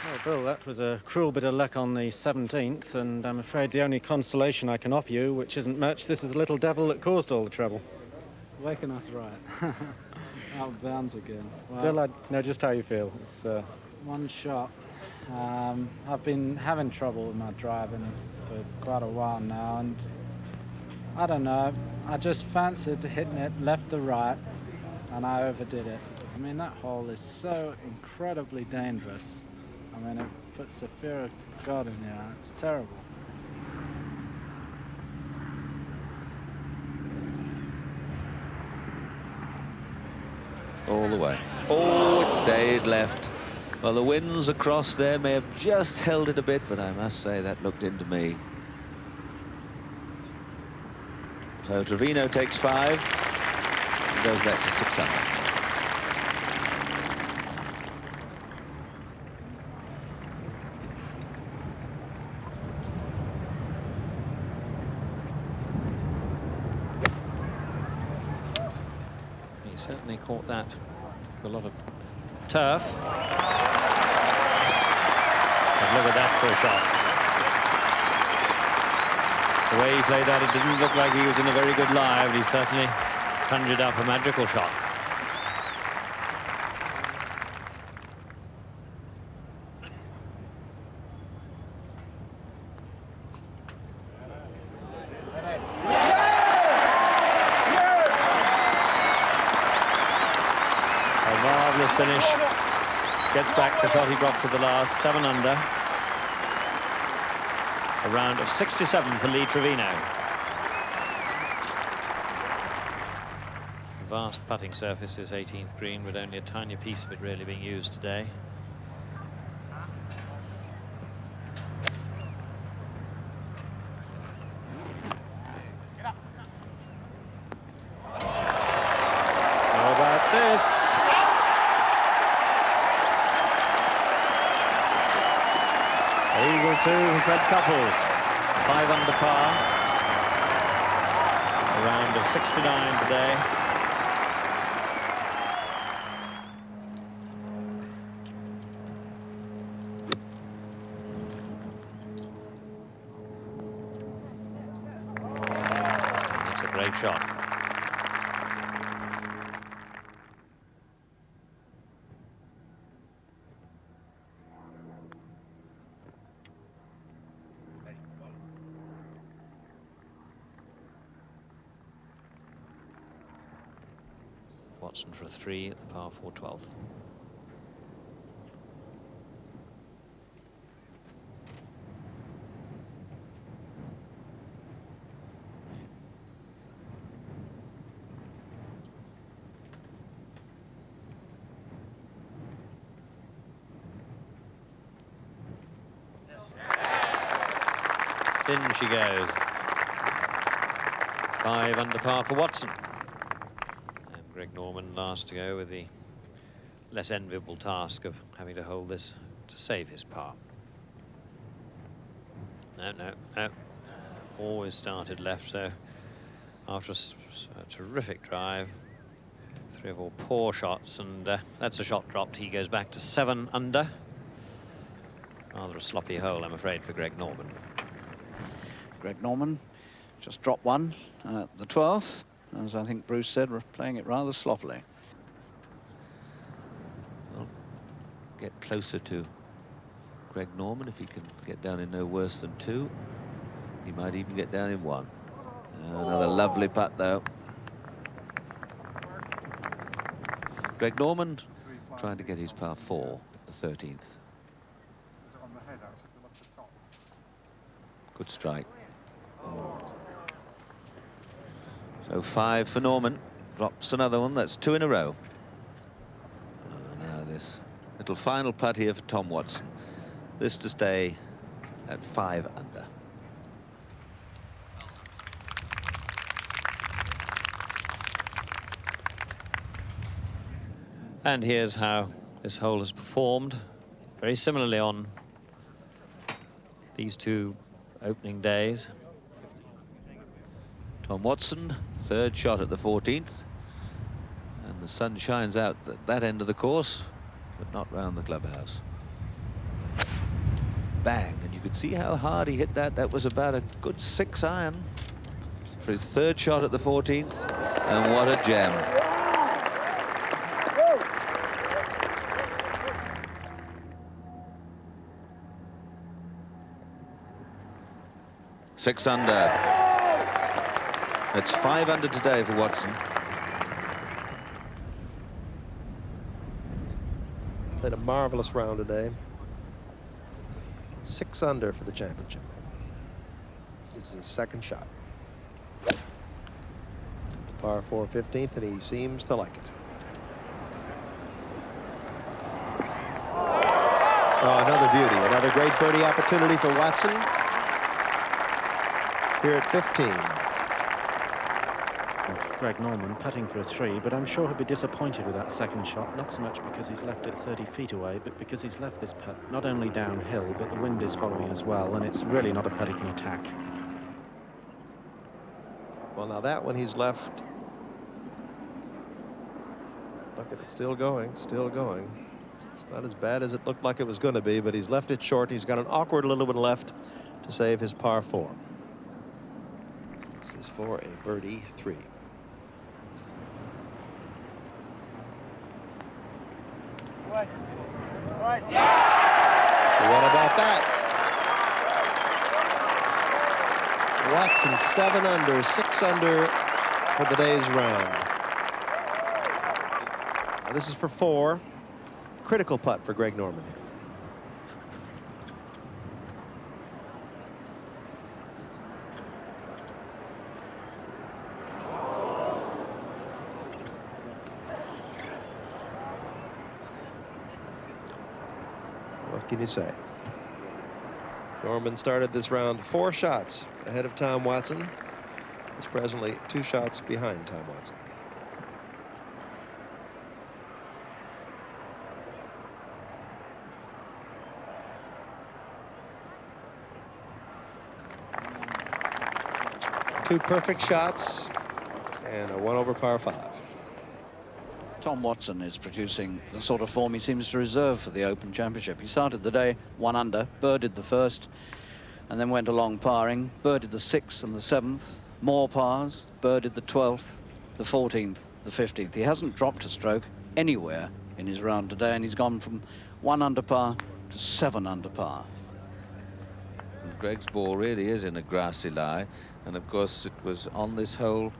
Well, Bill, that was a cruel bit of luck on the 17th, and I'm afraid the only consolation I can offer you, which isn't much, this is the little devil that caused all the trouble. Waking us right. Out of bounds again. Well, Bill, I know just how you feel. It's one shot. I've been having trouble with my driving for quite a while now, and I don't know, I just fancied hitting it left to right, and I overdid it. I mean, that hole is so incredibly dangerous. I mean, it puts the fear of God in you. It's terrible. All the way. Oh, it stayed left. Well, the winds across there may have just held it a bit, but I must say that looked into me. So Trevino takes 5 and goes back to 6 under. He certainly caught that with a lot of turf. But look at that for a shot. The way he played that, it didn't look like he was in a very good lie, but he certainly conjured up a magical shot. A marvellous finish. Gets back the shot he dropped to the last, 7 under. A round of 67 for Lee Trevino. Vast putting surface, this 18th green, with only a tiny piece of it really being used today. How about this? Eagle 2 for Fred Couples, 5 under par. A round of 69 today. It's a great shot. Watson for a 3 at the par 4 12th. In she goes. 5 under par for Watson. Greg Norman last to go with the less enviable task of having to hold this to save his par. No. Always started left, so after a terrific drive, 3 or 4 poor shots, and that's a shot dropped. He goes back to 7 under. Rather a sloppy hole, I'm afraid, for Greg Norman. Greg Norman just dropped one at the 12th. As I think Bruce said, we're playing it rather sloppily. Well, get closer to Greg Norman if he can get down in no worse than 2. He might even get down in 1. Another lovely putt, though. Greg Norman trying to get his par 4 at the 13th. Good strike. So 5 for Norman. Drops another one. That's 2 in a row. Now this little final putt here for Tom Watson. This to stay at 5 under. And here's how this hole has performed. Very similarly on these 2 opening days. Tom Watson, 3rd shot at the 14th. And the sun shines out at that end of the course, but not round the clubhouse. Bang, and you could see how hard he hit that. That was about a good 6 iron for his 3rd shot at the 14th. And what a gem. Six under. It's 5 under today for Watson. Played a marvelous round today. 6 under for the championship. This is his 2nd shot. Par 4 15th, and he seems to like it. Oh, another beauty. Another great birdie opportunity for Watson here at 15. Greg Norman putting for a 3, but I'm sure he'll be disappointed with that 2nd shot, not so much because he's left it 30 feet away, but because he's left this putt not only downhill, but the wind is following as well, and it's really not a putt he can attack. Well, now that one he's left. Look at it, still going, still going. It's not as bad as it looked like it was going to be, but he's left it short. He's got an awkward little one left to save his par 4. This is for a birdie 3. What about that? Watson 7 under, 6 under for the day's round. Now this is for 4. Critical putt for Greg Norman here. What can you say? Norman started this round 4 shots ahead of Tom Watson. He's presently 2 shots behind Tom Watson. Two perfect shots and a 1 over par 5. Tom Watson is producing the sort of form he seems to reserve for the Open Championship. He started the day 1 under, birdied the 1st, and then went along parring, birdied the 6th and the 7th, more pars, birdied the 12th, the 14th, the 15th. He hasn't dropped a stroke anywhere in his round today, and he's gone from 1 under par to 7 under par. And Greg's ball really is in a grassy lie, and of course it was on this hole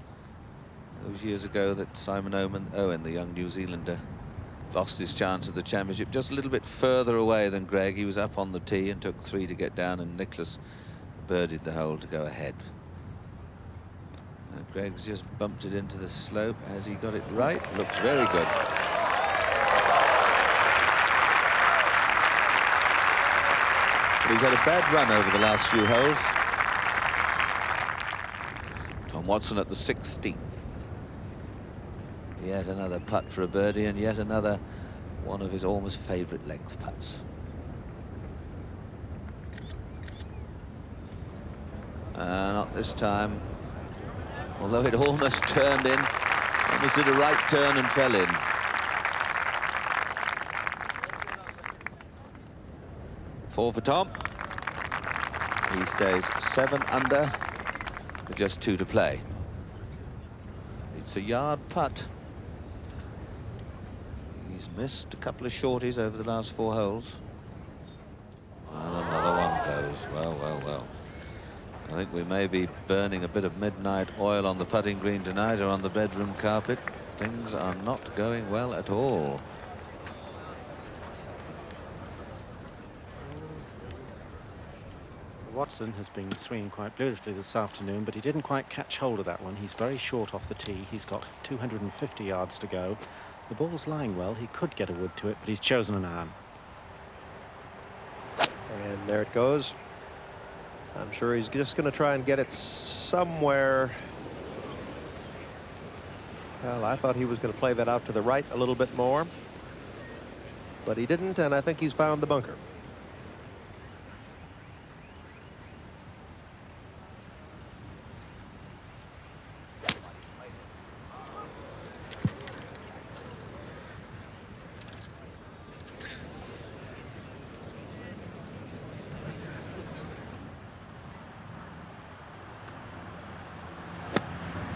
those years ago that Simon Owen, the young New Zealander, lost his chance at the championship. Just a little bit further away than Greg. He was up on the tee and took 3 to get down, and Nicholas birdied the hole to go ahead. Greg's just bumped it into the slope. Has he got it right? Looks very good. But he's had a bad run over the last few holes. Tom Watson at the 16th. Yet another putt for a birdie, and yet another one of his almost favourite length putts. Not this time. Although it almost turned in, almost did a right turn and fell in. Four for Tom. He stays 7 under with just 2 to play. It's a yard putt. He's missed a couple of shorties over the last 4 holes. And another one goes. Well, well, well. I think we may be burning a bit of midnight oil on the putting green tonight, or on the bedroom carpet. Things are not going well at all. Watson has been swinging quite beautifully this afternoon, but he didn't quite catch hold of that one. He's very short off the tee. He's got 250 yards to go. The ball's lying well. He could get a wood to it, but he's chosen an iron. And there it goes. I'm sure he's just going to try and get it somewhere. Well, I thought he was going to play that out to the right a little bit more, but he didn't, and I think he's found the bunker.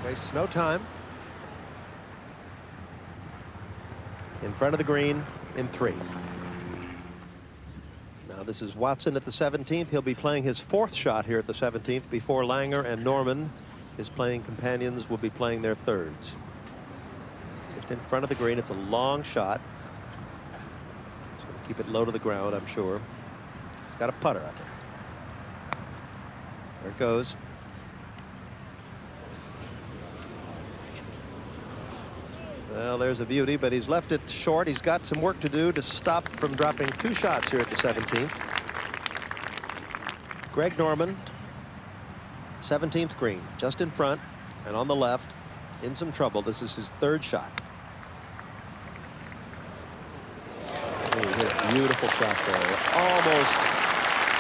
Wastes no time. In front of the green in 3. Now this is Watson at the 17th. He'll be playing his 4th shot here at the 17th before Langer and Norman, his playing companions, will be playing their 3rds. Just in front of the green. It's a long shot. So keep it low to the ground, I'm sure. He's got a putter, I think. There it goes. Well, there's a beauty, but he's left it short. He's got some work to do to stop from dropping 2 shots here at the 17th. Greg Norman, 17th green, just in front and on the left, in some trouble. This is his 3rd shot. Oh, he hit a beautiful shot there. Almost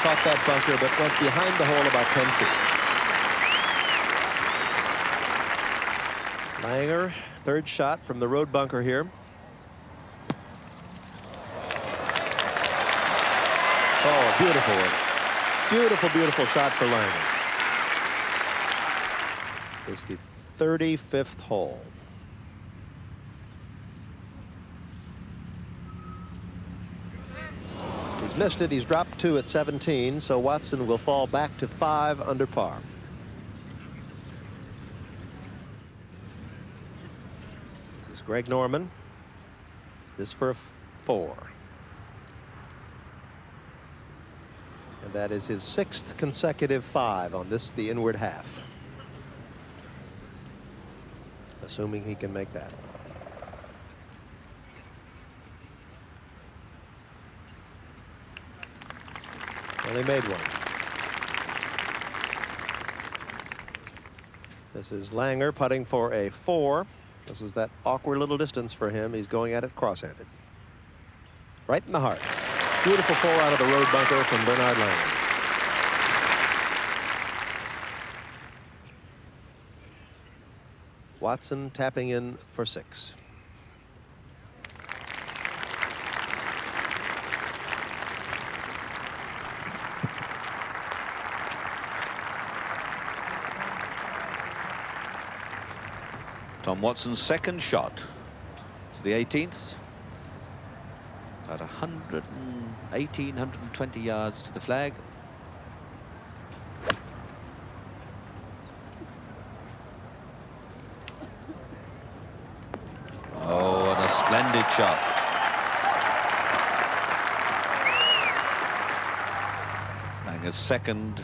caught that bunker, but went behind the hole about 10 feet. Langer, 3rd shot from the road bunker here. Oh, beautiful one. Beautiful, beautiful shot for Langer. It's the 35th hole. He's missed it. He's dropped 2 at 17, so Watson will fall back to 5 under par. Greg Norman. This for a 4. And that is his 6th consecutive 5 on this, the inward half. Assuming he can make that. Well, he made one. This is Langer putting for a 4. This is that awkward little distance for him. He's going at it cross-handed. Right in the heart. Beautiful 4 out of the road bunker from Bernard Langer. Watson tapping in for 6. Tom Watson's 2nd shot to the 18th. About 118, 120 yards to the flag. Oh, and a splendid shot. Langer's 2nd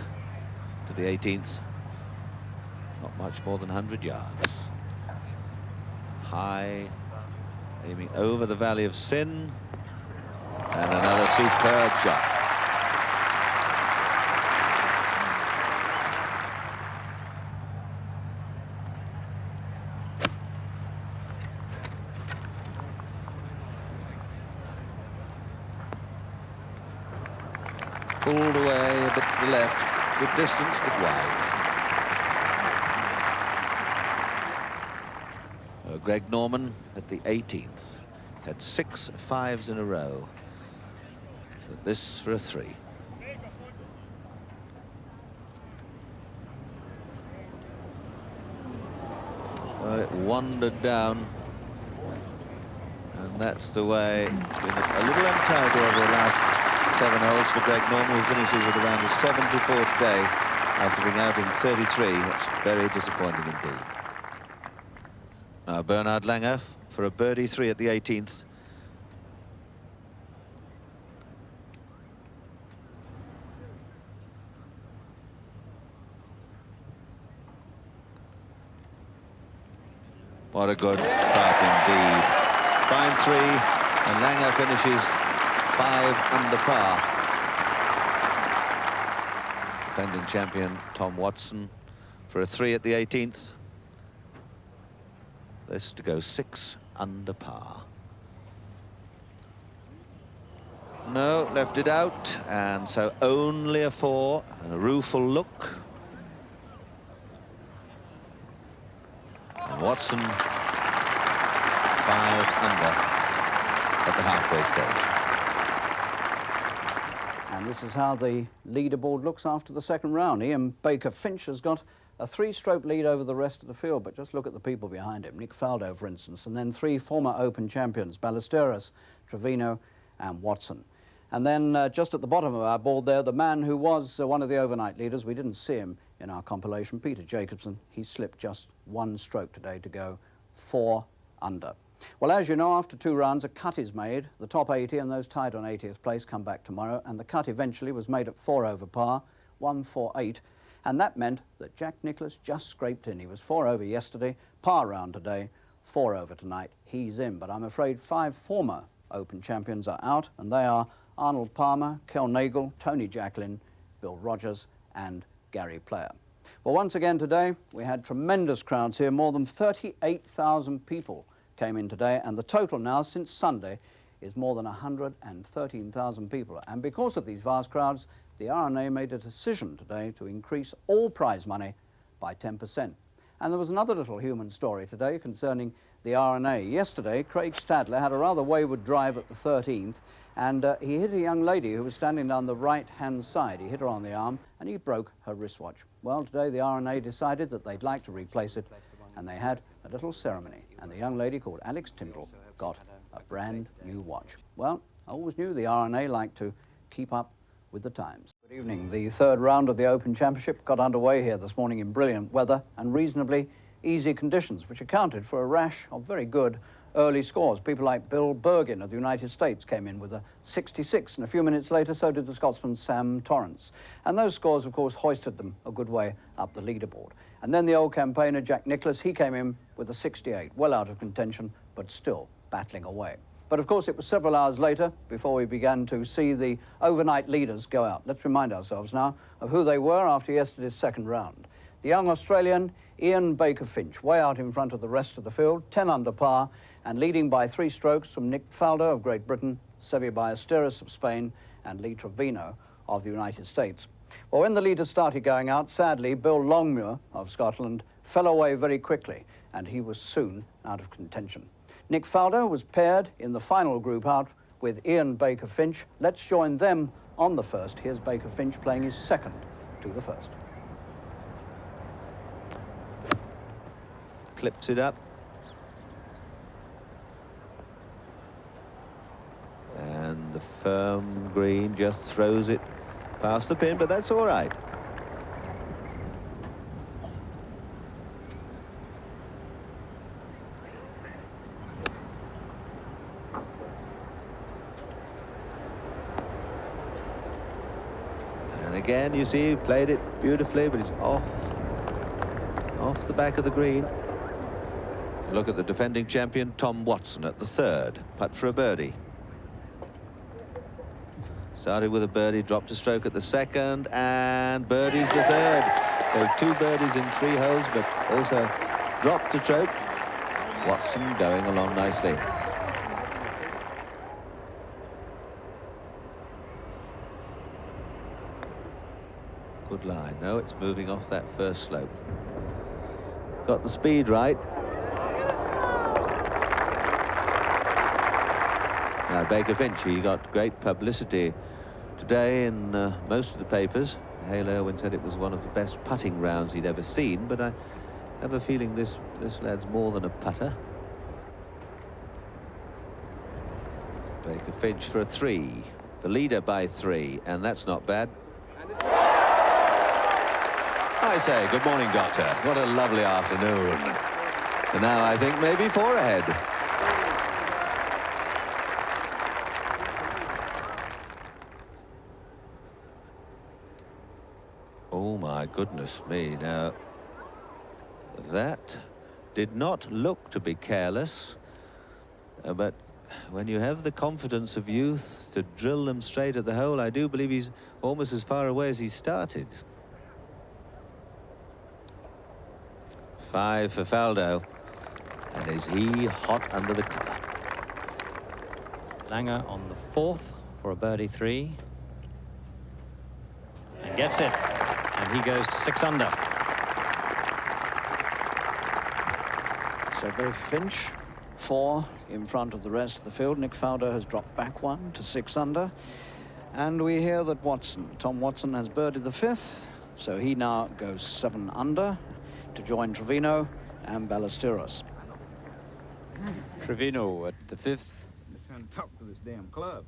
to the 18th. Not much more than 100 yards. High, aiming over the Valley of Sin, and another superb shot. Pulled away a bit to the left, good distance but wide. Greg Norman at the 18th had 6 5s in a row. So this for a 3. Well, it wandered down, and that's the way. It's been a little untidy over the last 7 holes for Greg Norman, who finishes with around his 74th day after being out in 33. That's very disappointing indeed. Now Bernard Langer for a birdie 3 at the 18th. What a good putt indeed. Fine 3, and Langer finishes 5 under par. Defending champion Tom Watson for a 3 at the 18th. This to go 6 under par. No, left it out, and so only a 4 and a rueful look. And Watson 5 under at the halfway stage. And this is how the leaderboard looks after the second round. Ian Baker Finch has got a 3-stroke lead over the rest of the field, but just look at the people behind him. Nick Faldo, for instance, and then 3 former Open champions, Ballesteros, Trevino and Watson. And then just at the bottom of our board there, the man who was one of the overnight leaders, we didn't see him in our compilation, Peter Jacobsen. He slipped just 1 stroke today to go 4 under. Well, as you know, after 2 rounds, a cut is made. The top 80 and those tied on 80th place come back tomorrow, and the cut eventually was made at 4 over par, 148, and that meant that Jack Nicklaus just scraped in. He was 4 over yesterday, par round today, 4 over tonight. He's in, but I'm afraid 5 former Open champions are out, and they are Arnold Palmer, Kel Nagle, Tony Jacklin, Bill Rogers and Gary Player. Well, once again today, we had tremendous crowds here. More than 38,000 people came in today, and the total now since Sunday is more than 113,000 people. And because of these vast crowds, the R&A made a decision today to increase all prize money by 10%. And there was another little human story today concerning the R&A. Yesterday, Craig Stadler had a rather wayward drive at the 13th, and he hit a young lady who was standing down the right-hand side. He hit her on the arm, and he broke her wristwatch. Well, today the R&A decided that they'd like to replace it, and they had a little ceremony, and the young lady called Alex Tyndall got a brand new watch. Well, I always knew the R&A liked to keep up with the times. Good evening. The 3rd round of the Open Championship got underway here this morning in brilliant weather and reasonably easy conditions, which accounted for a rash of very good early scores. People like Bill Bergin of the United States came in with a 66, and a few minutes later so did the Scotsman Sam Torrance. And those scores, of course, hoisted them a good way up the leaderboard. And then the old campaigner, Jack Nicklaus, he came in with a 68, well out of contention, but still battling away. But of course, it was several hours later before we began to see the overnight leaders go out. Let's remind ourselves now of who they were after yesterday's 2nd round. The young Australian, Ian Baker Finch, way out in front of the rest of the field, 10 under par, and leading by 3 strokes from Nick Faldo of Great Britain, Seve Ballesteros of Spain, and Lee Trevino of the United States. Well, when the leaders started going out, sadly, Bill Longmuir of Scotland fell away very quickly, and he was soon out of contention. Nick Faldo was paired in the final group out with Ian Baker Finch. Let's join them on the first. Here's Baker Finch playing his 2nd to the 1st. Clips it up. And the firm green just throws it past the pin, but that's all right. And again, you see, he played it beautifully, but it's off the back of the green. Look at the defending champion, Tom Watson, at the 3rd. Putt for a birdie. Started with a birdie, dropped a stroke at the 2nd, and birdie's the 3rd. So 2 birdies in 3 holes, but also dropped a stroke. Watson going along nicely. Good line. No, it's moving off that first slope. Got the speed right. Now, Baker Finch, he got great publicity today in most of the papers. Hale Irwin said it was one of the best putting rounds he'd ever seen, but I have a feeling this lad's more than a putter. Baker Finch for a 3. The leader by 3, and that's not bad. I say, good morning, Doctor. What a lovely afternoon. And now I think maybe 4 ahead. Oh, my goodness me. Now, that did not look to be careless, but when you have the confidence of youth to drill them straight at the hole, I do believe he's almost as far away as he started. 5 for Faldo. And is he hot under the collar? Langer on the 4th for a birdie 3. And gets it. And he goes to 6 under. So both Finch, 4 in front of the rest of the field. Nick Faldo has dropped back 1 to 6 under. And we hear that Tom Watson has birdied the 5th. So he now goes 7 under to join Trevino and Ballesteros. Trevino at the 5th. I'm just trying to talk to this damn club.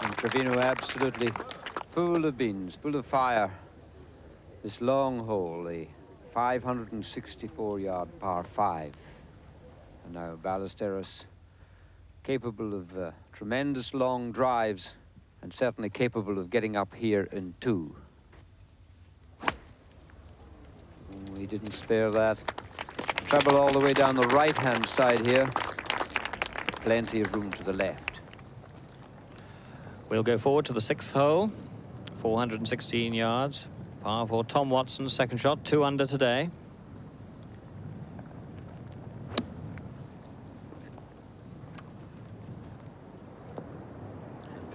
And Trevino absolutely full of beans, full of fire. This long hole, a 564-yard par 5. And now Ballesteros capable of tremendous long drives and certainly capable of getting up here in 2. He didn't spare that. Treble all the way down the right-hand side here. Plenty of room to the left. We'll go forward to the 6th hole. 416 yards. Par for Tom Watson's second shot. 2 under today.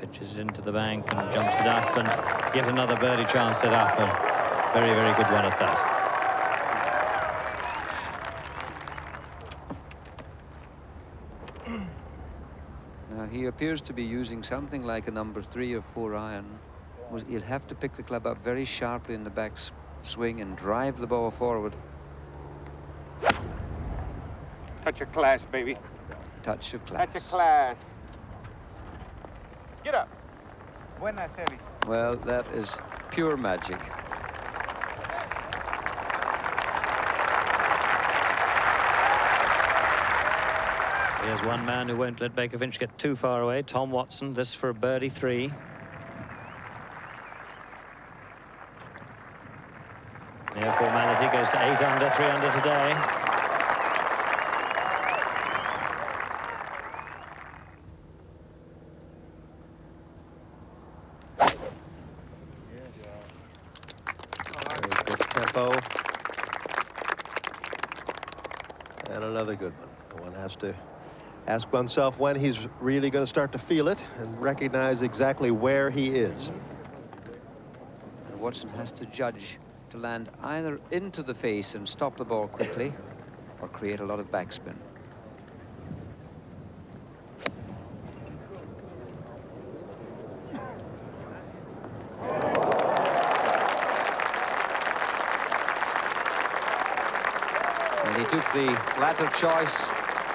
Pitches into the bank and jumps it up, and yet another birdie chance set up, and very, very good one at that. Now he appears to be using something like a number 3 or 4 iron. He'll have to pick the club up very sharply in the back swing and drive the ball forward. Touch of class, baby. Touch of class. Touch of class. Get up. Buena, Seve. Well, that is pure magic. Here's one man who won't let Baker Finch get too far away. Tom Watson, this for a birdie 3. Near formality, goes to 8 under, 3 under today. Very good tempo. And another good one. One has to ask oneself when he's really going to start to feel it and recognize exactly where he is. And Watson has to judge to land either into the face and stop the ball quickly or create a lot of backspin. And he took the latter choice,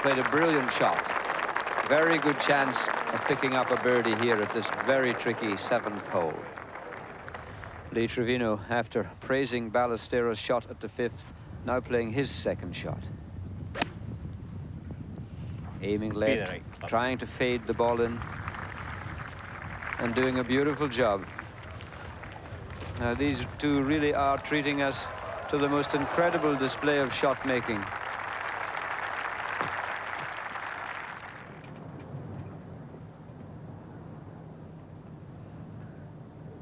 played a brilliant shot. Very good chance of picking up a birdie here at this very tricky 7th hole. Lee Trevino, after praising Ballesteros' shot at the 5th, now playing his second shot. Aiming left, trying to fade the ball in, and doing a beautiful job. Now, these two really are treating us to the most incredible display of shot making.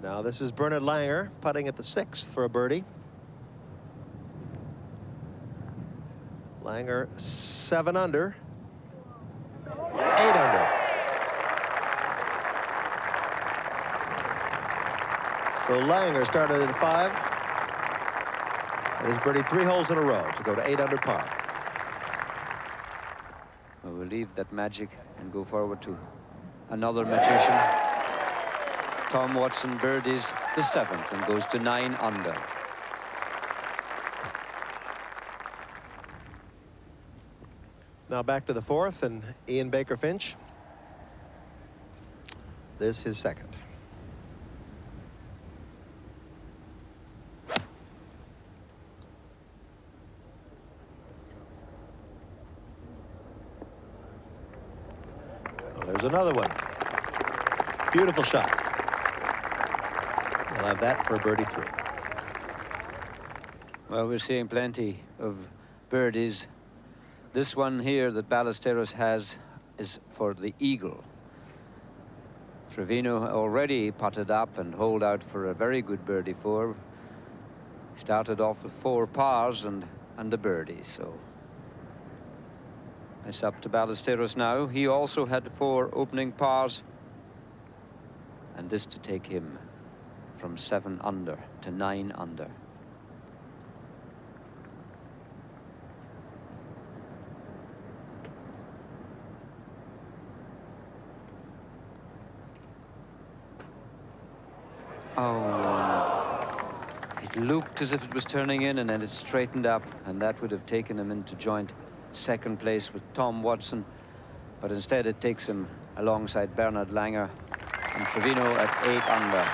Now this is Bernard Langer putting at the 6th for a birdie. Langer 7 under, 8 under. So Langer started at 5 and he's birdied 3 holes in a row to go to 8 under par. Well, we'll leave that magic and go forward to another magician. Tom Watson birdies the 7th and goes to 9 under. Now back to the 4th and Ian Baker Finch. This his second. Well, there's There's another one. Beautiful shot. He'll have that for birdie 3. Well, we're seeing plenty of birdies. This one here that Ballesteros has is for the eagle. Trevino already putted up and holed out for a very good birdie 4. Started off with 4 pars and a birdie, so it's up to Ballesteros now. He also had 4 opening pars, and this to take him from 7 under to 9 under. Oh, it looked as if it was turning in, and then it straightened up, and that would have taken him into joint second place with Tom Watson, but instead it takes him alongside Bernard Langer and Trevino at 8 under.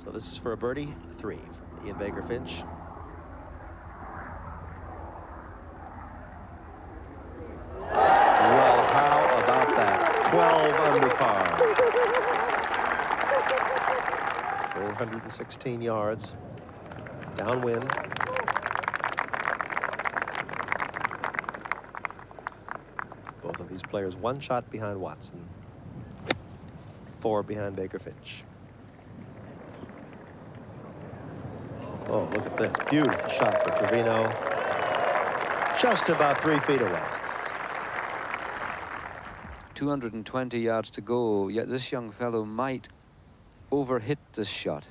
So this is for a birdie 3 from Ian Baker Finch. Well, how about that? 12 under par. 416 yards. Downwind. Both of these players 1 shot behind Watson. 4 behind Baker Finch. Oh, look at this. Beautiful shot for Trevino. Just about 3 feet away. 220 yards to go, yet this young fellow might overhit this shot.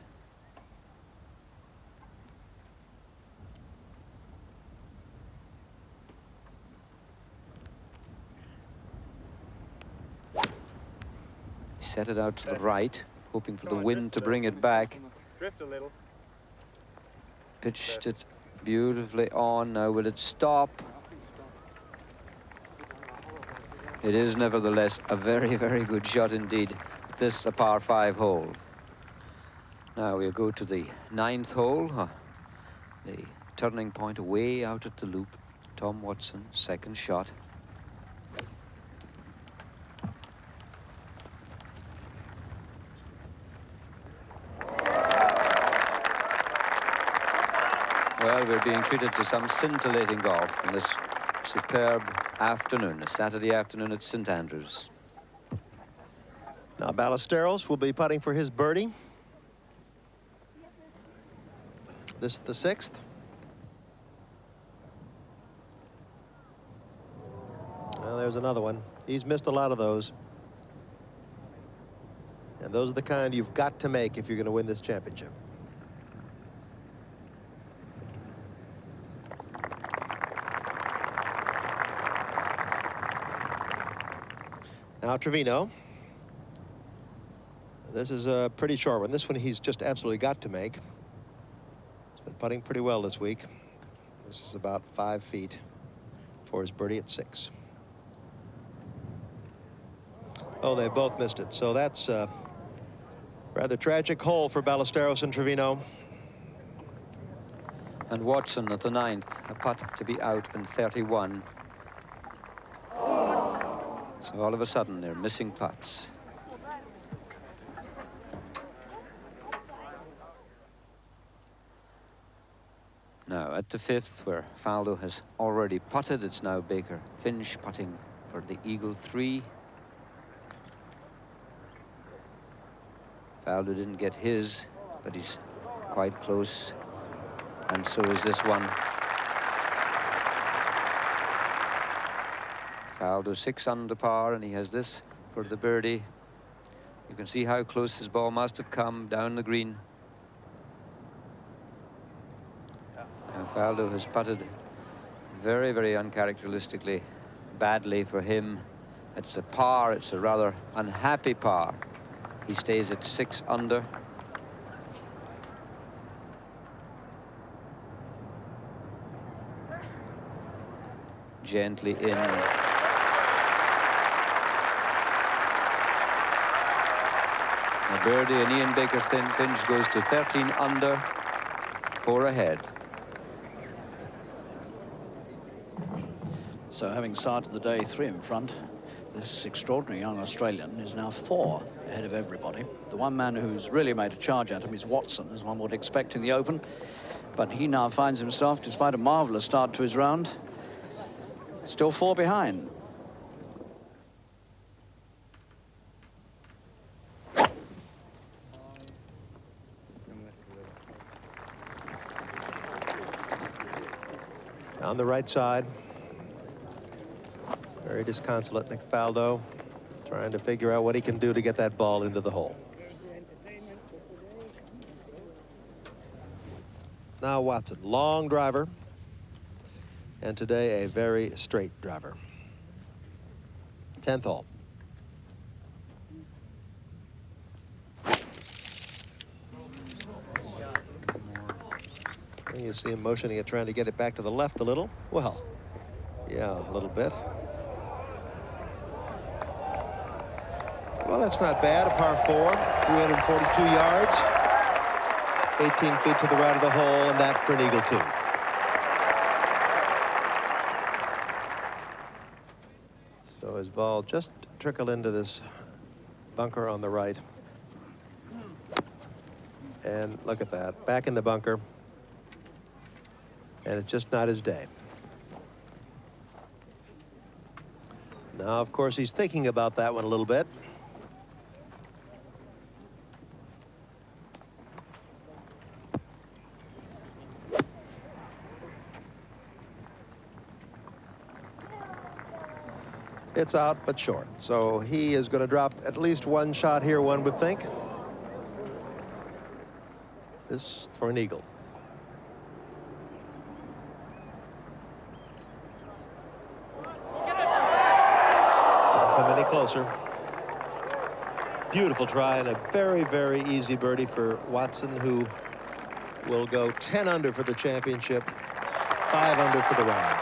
Set it out to the right, hoping for the wind to bring it back. Drift a little. Pitched it beautifully on. Now will it stop? It is nevertheless a very, very good shot indeed. This a par 5 hole. Now we'll go to the 9th hole. The turning point away out at the loop. Tom Watson, second shot. Well, we're being treated to some scintillating golf in this superb afternoon, a Saturday afternoon at St. Andrews. Now Ballesteros will be putting for his birdie. This is the 6th. Well, there's another one. He's missed a lot of those. And those are the kind you've got to make if you're going to win this championship. Now Trevino. This is a pretty short one. This one he's just absolutely got to make. He's been putting pretty well this week. This is about 5 feet for his birdie at 6. Oh, they both missed it. So that's a rather tragic hole for Ballesteros and Trevino. And Watson at the 9th, a putt to be out in 31. So all of a sudden, they're missing putts. Now at the 5th, where Faldo has already putted, it's now Baker Finch putting for the eagle 3. Faldo didn't get his, but he's quite close, and so is this one. Faldo 6 under par, and he has this for the birdie. You can see how close his ball must have come down the green. And Faldo has putted very, very uncharacteristically badly for him. It's a par, it's a rather unhappy par. He stays at 6 under. Gently in. A birdie, and Ian Baker Finch goes to 13 under, 4 ahead. So having started the day 3 in front, this extraordinary young Australian is now 4 ahead of everybody. The one man who's really made a charge at him is Watson, as one would expect in the Open. But he now finds himself, despite a marvellous start to his round, still 4 behind. On the right side. Very disconsolate Nick Faldo, trying to figure out what he can do to get that ball into the hole. Now Watson, long driver, and today a very straight driver. 10th hole. You see him motioning it, trying to get it back to the left a little. Well, yeah, a little bit. Well, that's not bad. A par 4, 342 yards, 18 feet to the right of the hole, and that for an eagle 2. So his ball just trickled into this bunker on the right. And look at that, back in the bunker. And it's just not his day. Now, of course, he's thinking about that one a little bit. It's out, but short. So he is going to drop at least one shot here, one would think. This for an eagle. Come any closer. Beautiful try and a very, very easy birdie for Watson, who will go 10 under for the championship, 5 under for the round.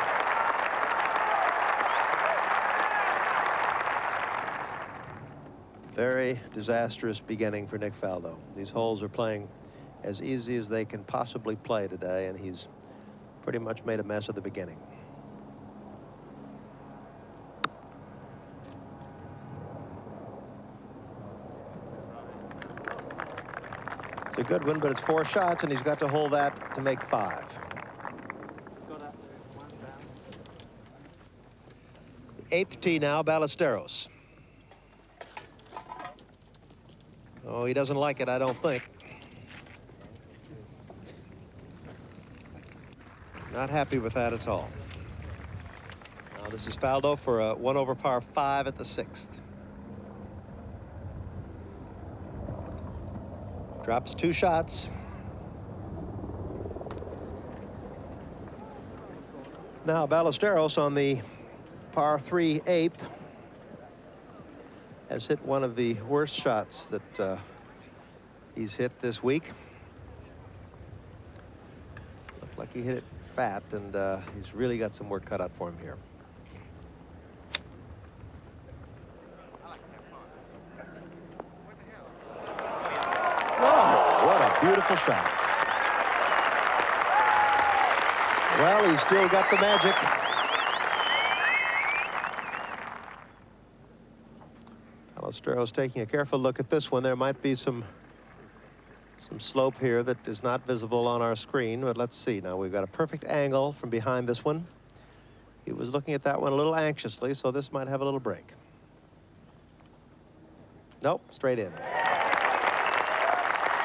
Very disastrous beginning for Nick Faldo. These holes are playing as easy as they can possibly play today, and he's pretty much made a mess of the beginning. It's a good one, but it's 4 shots, and he's got to hold that to make 5. The 8th tee now, Ballesteros. Oh, he doesn't like it, I don't think. Not happy with that at all. Now this is Faldo for a 1 over par 5 at the 6th. Drops 2 shots. Now Ballesteros on the par 3 8th has hit one of the worst shots that he's hit this week. Looked like he hit it fat, and he's really got some work cut out for him here. Whoa, what a beautiful shot. Well, he's still got the magic. Ballesteros taking a careful look at this one. There might be some slope here that is not visible on our screen, but let's see. Now we've got a perfect angle from behind this one. He was looking at that one a little anxiously, so this might have a little break. Nope, straight in.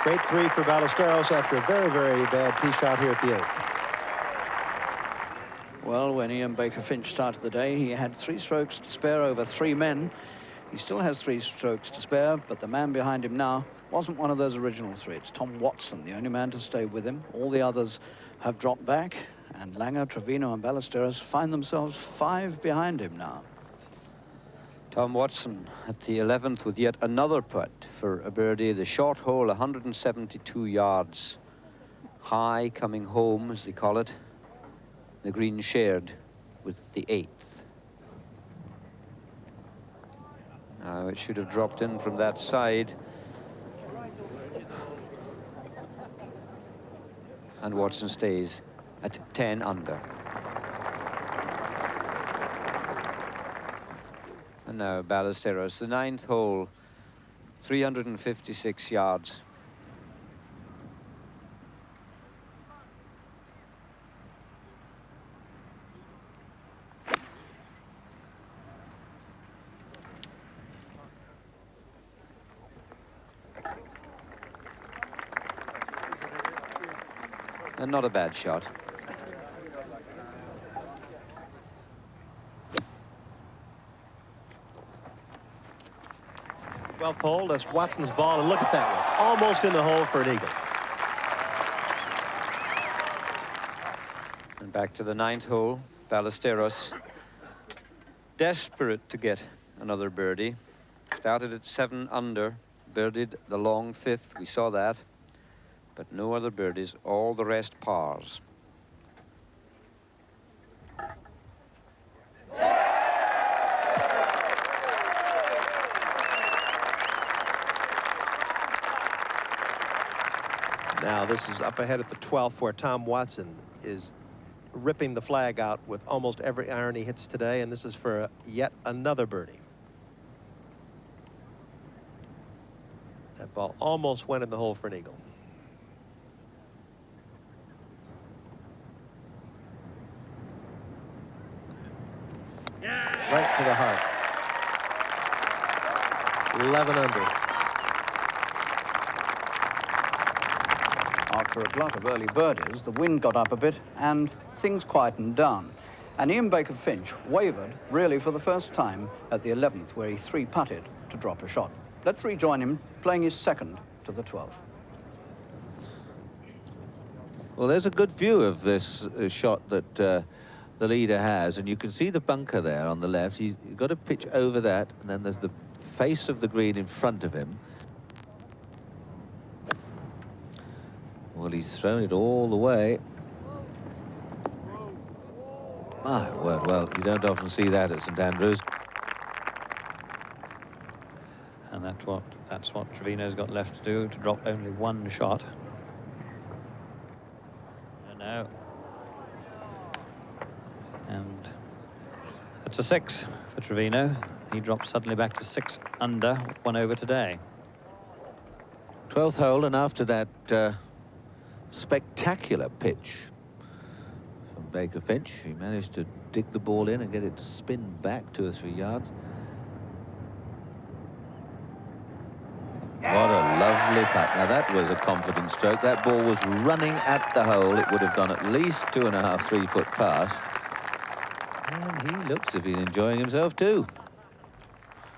Great 3 for Ballesteros after a very, very bad tee shot here at the 8th. Well, when Ian Baker Finch started the day, he had 3 strokes to spare over 3 men. He still has 3 strokes to spare, but the man behind him now wasn't one of those original 3. It's Tom Watson, the only man to stay with him. All the others have dropped back, and Langer, Trevino, and Ballesteros find themselves 5 behind him now. Tom Watson at the 11th with yet another putt for a birdie. The short hole, 172 yards high, coming home, as they call it. The green shared with the 8th. Now it should have dropped in from that side. And Watson stays at 10 under. time now, Ballesteros. The 9th hole, 356 yards. And not a bad shot. Well, hole, that's Watson's ball, and look at that one. Almost in the hole for an eagle. And back to the 9th hole, Ballesteros. Desperate to get another birdie. Started at 7 under, birdied the long 5th, we saw that. But no other birdies, all the rest pars. Now this is up ahead at the 12th, where Tom Watson is ripping the flag out with almost every iron he hits today, and this is for yet another birdie. That ball almost went in the hole for an eagle. Right to the heart. 11 under. After a glut of early birdies, the wind got up a bit and things quietened down. And Ian Baker Finch wavered, really for the first time, at the 11th, where he 3-putted to drop a shot. Let's rejoin him, playing his second to the 12th. Well, there's a good view of this shot that the leader has, and you can see the bunker there on the left. He's got to pitch over that, and then there's the face of the green in front of him. Well, he's thrown it all the way. My word, well, you don't often see that at St Andrews. And that's what Trevino's got left to do, to drop only one shot. No. And it's a 6 for Trevino. He drops suddenly back to 6 under, 1 over today. 12th hole, and after that spectacular pitch from Baker Finch, he managed to dig the ball in and get it to spin back 2 or 3 yards. What a lovely putt. Now that was a confident stroke. That ball was running at the hole. It would have gone at least 2.5, 3 foot past. And he looks as if he's enjoying himself too.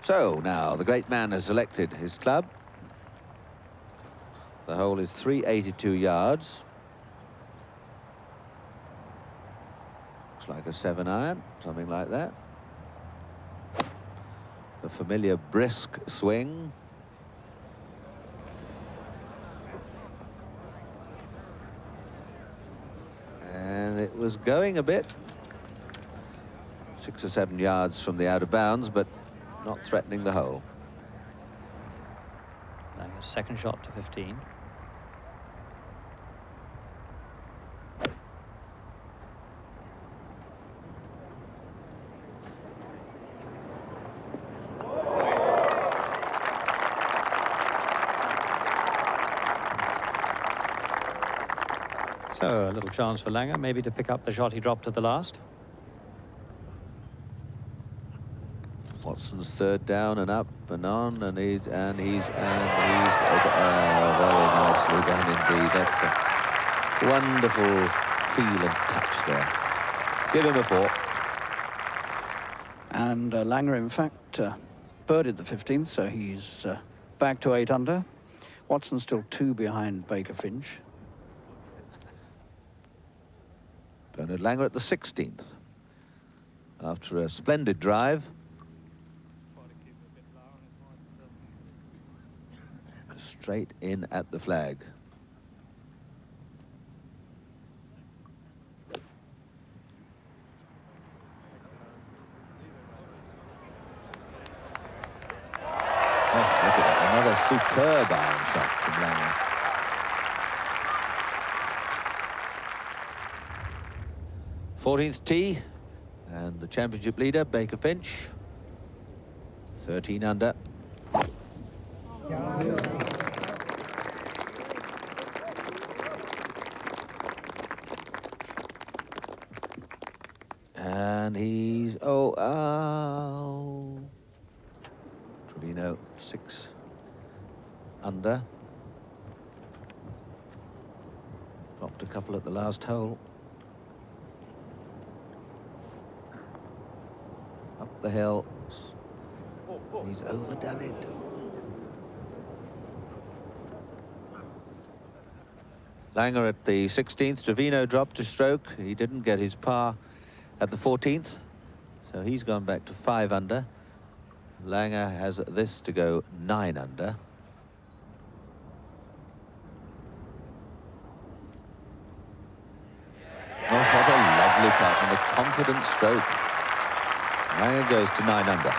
So now the great man has selected his club. The hole is 382 yards. Looks like a 7-iron, something like that. The familiar brisk swing. And it was going a bit. 6 or 7 yards from the out of bounds, but not threatening the hole. Now his second shot to 15. So a little chance for Langer, maybe to pick up the shot he dropped at the last. Watson's third down and up and on, and he's very nicely done indeed. That's a wonderful feel and touch there. Give him a 4. And Langer, in fact, birdied the 15th, so he's back to 8 under. Watson's still 2 behind Baker Finch. Bernard Langer at the 16th. After a splendid drive. Straight in at the flag. Oh, look at that. Another superb iron shot from Langer. th tee, and the championship leader, Baker Finch. 13 under. And he's, Trevino, 6 under. Dropped a couple at the last hole. Up the hill. He's overdone it. Langer at the 16th. Trevino dropped a stroke. He didn't get his par at the 14th, so he's gone back to 5 under. Langer has this to go 9 under. Oh, what a lovely putt and a confident stroke. Langer goes to 9 under.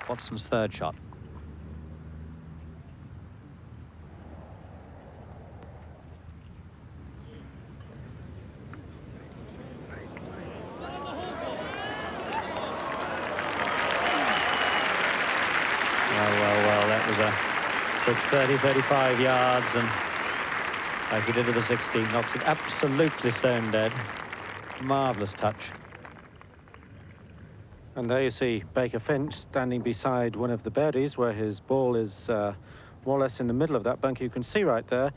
Watson's third shot. Well, that was a good 30-35 yards, and like he did with the 16, knocks it absolutely stone dead. Marvellous touch. And there you see Baker Finch standing beside one of the birdies where his ball is more or less in the middle of that bunker. You can see right there.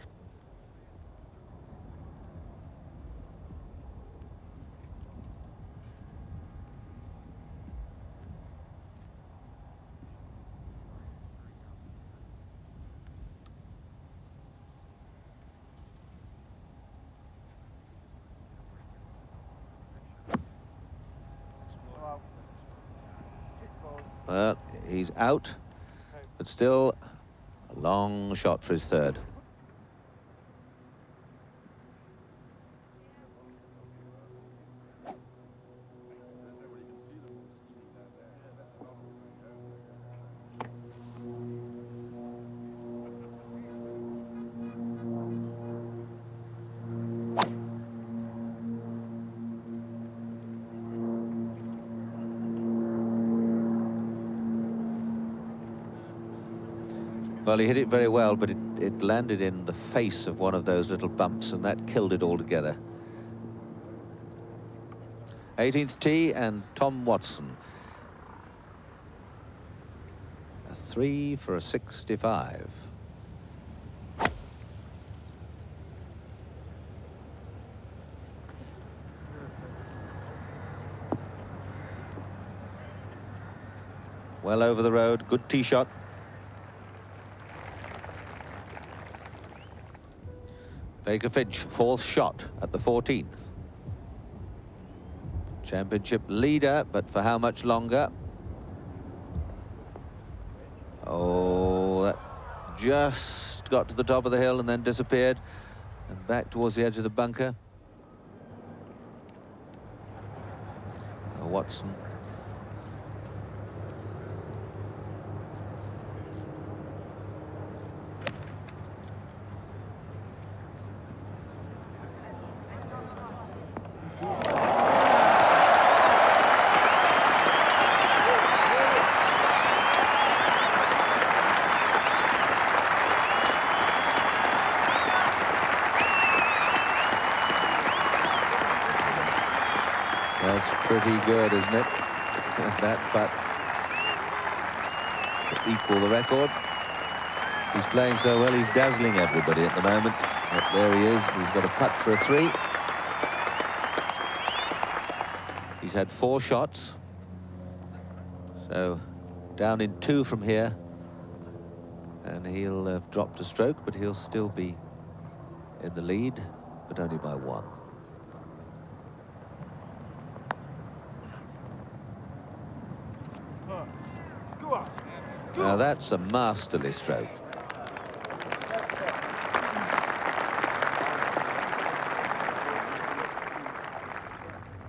Well, he's out, but still a long shot for his third. Well, he hit it very well, but it landed in the face of one of those little bumps, and that killed it altogether. 18th tee, and Tom Watson. A 3 for a 65. Well over the road, good tee shot. Baker Finch, 4th shot at the 14th. Championship leader, but for how much longer? Oh, that just got to the top of the hill and then disappeared and back towards the edge of the bunker. Watson. That's pretty good, isn't it? That putt to equal the record. He's playing so well, he's dazzling everybody at the moment. But there he is. He's got a putt for a 3. He's had 4 shots. So down in 2 from here. And he'll have dropped a stroke, but he'll still be in the lead, but only by 1. Now that's a masterly stroke.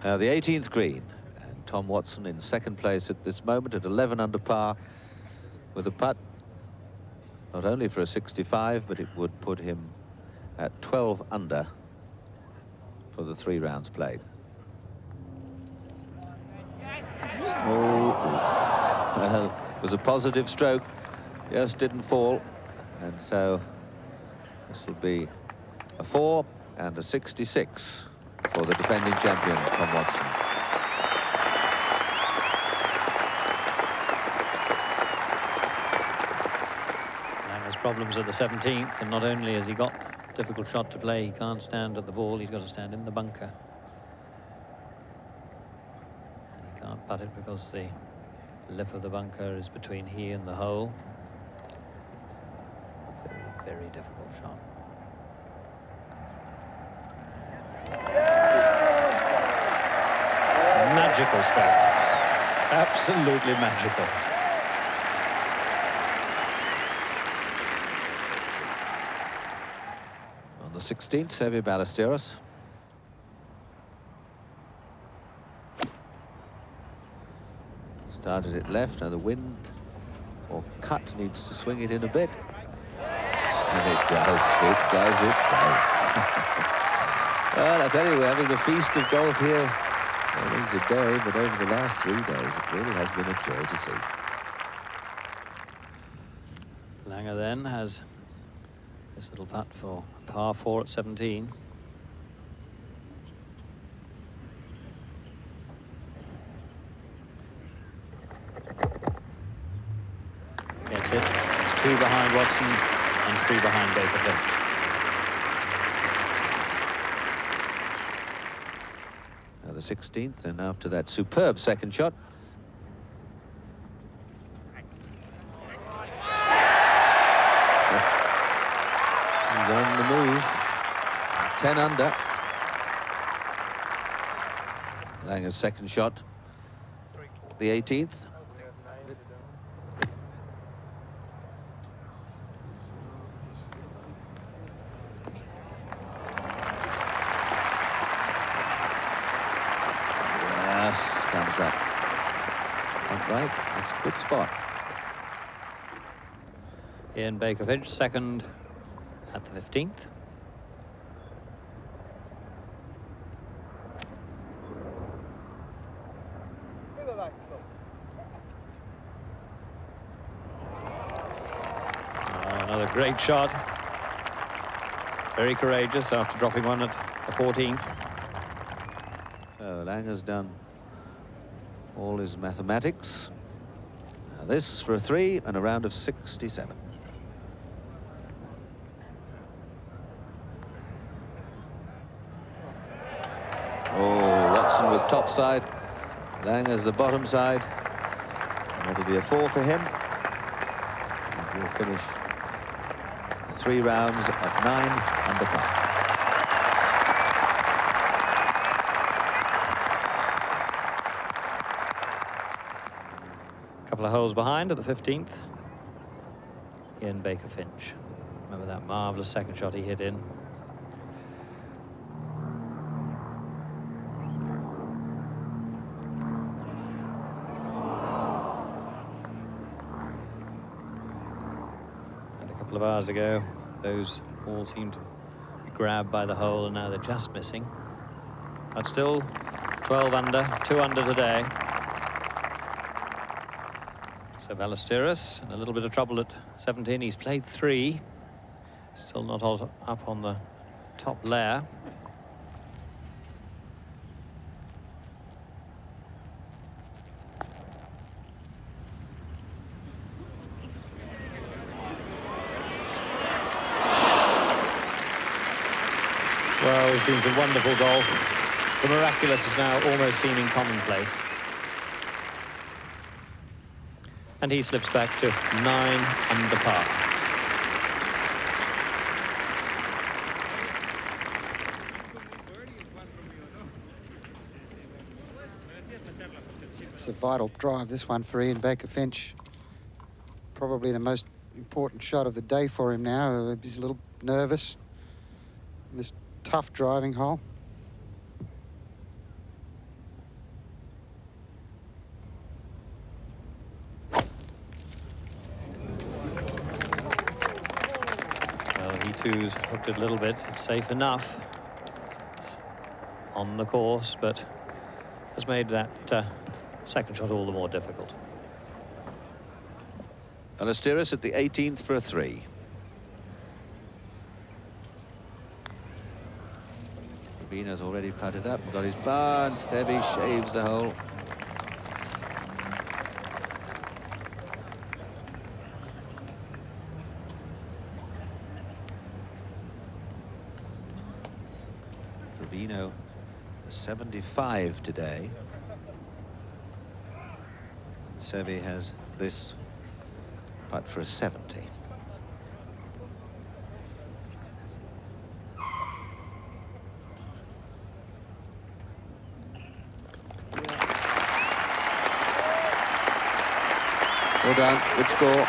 Now the 18th green, and Tom Watson in 2nd place at this moment at 11 under par with a putt not only for a 65, but it would put him at 12 under for the 3 rounds played. Well, it was a positive stroke, just didn't fall. And so this will be a 4 and a 66 for the defending champion, Tom Watson. Langer's problems at the 17th, and not only has he got a difficult shot to play, he can't stand at the ball, he's got to stand in the bunker. And he can't putt it because the lip of the bunker is between he and the hole. Very, very difficult shot. Magical stroke. Absolutely magical. On the 16th, Seve Ballesteros. Started it left, now the wind or cut needs to swing it in a bit. And it does. Well, I tell you, we're having a feast of golf here. It's a day, but over the last 3 days, it really has been a joy to see. Langer then has this little putt for par 4 at 17. Gets it. It's 2 behind Watson and 3 behind Baker Finch. Now the 16th, and after that superb second shot. He's on the move. 10 under. Langer's second shot. The 18th. Comes up. Right, that's a good spot. Ian Baker Finch, second at the 15th. Another great shot. Very courageous after dropping one at the 14th. So Langer's done all his mathematics. Now this for a 3 and a round of 67. Oh, Watson was top side. Langer's the bottom side. And that'll be a 4 for him. And he'll finish 3 rounds at 9 under par. Couple of holes behind at the 15th. Ian Baker Finch. Remember that marvellous second shot he hit in. And a couple of hours ago, those all seemed to be grabbed by the hole, and now they're just missing. But still 12 under, 2 under today. So Ballesteros in a little bit of trouble at 17. He's played 3. Still not up on the top layer. Well, we've seen some wonderful golf. The miraculous is now almost seeming commonplace. And he slips back to 9 under par. It's a vital drive, this one, for Ian Baker Finch. Probably the most important shot of the day for him now. He's a little nervous. This tough driving hole. Two's hooked it a little bit. It's safe enough on the course, but has made that second shot all the more difficult. Ballesteros at the 18th for a 3. Rubino's already putted up, got his bar, and Seve shaves the hole. Rubino, 75 today. Seve has this putt for a 70. Well done, good score.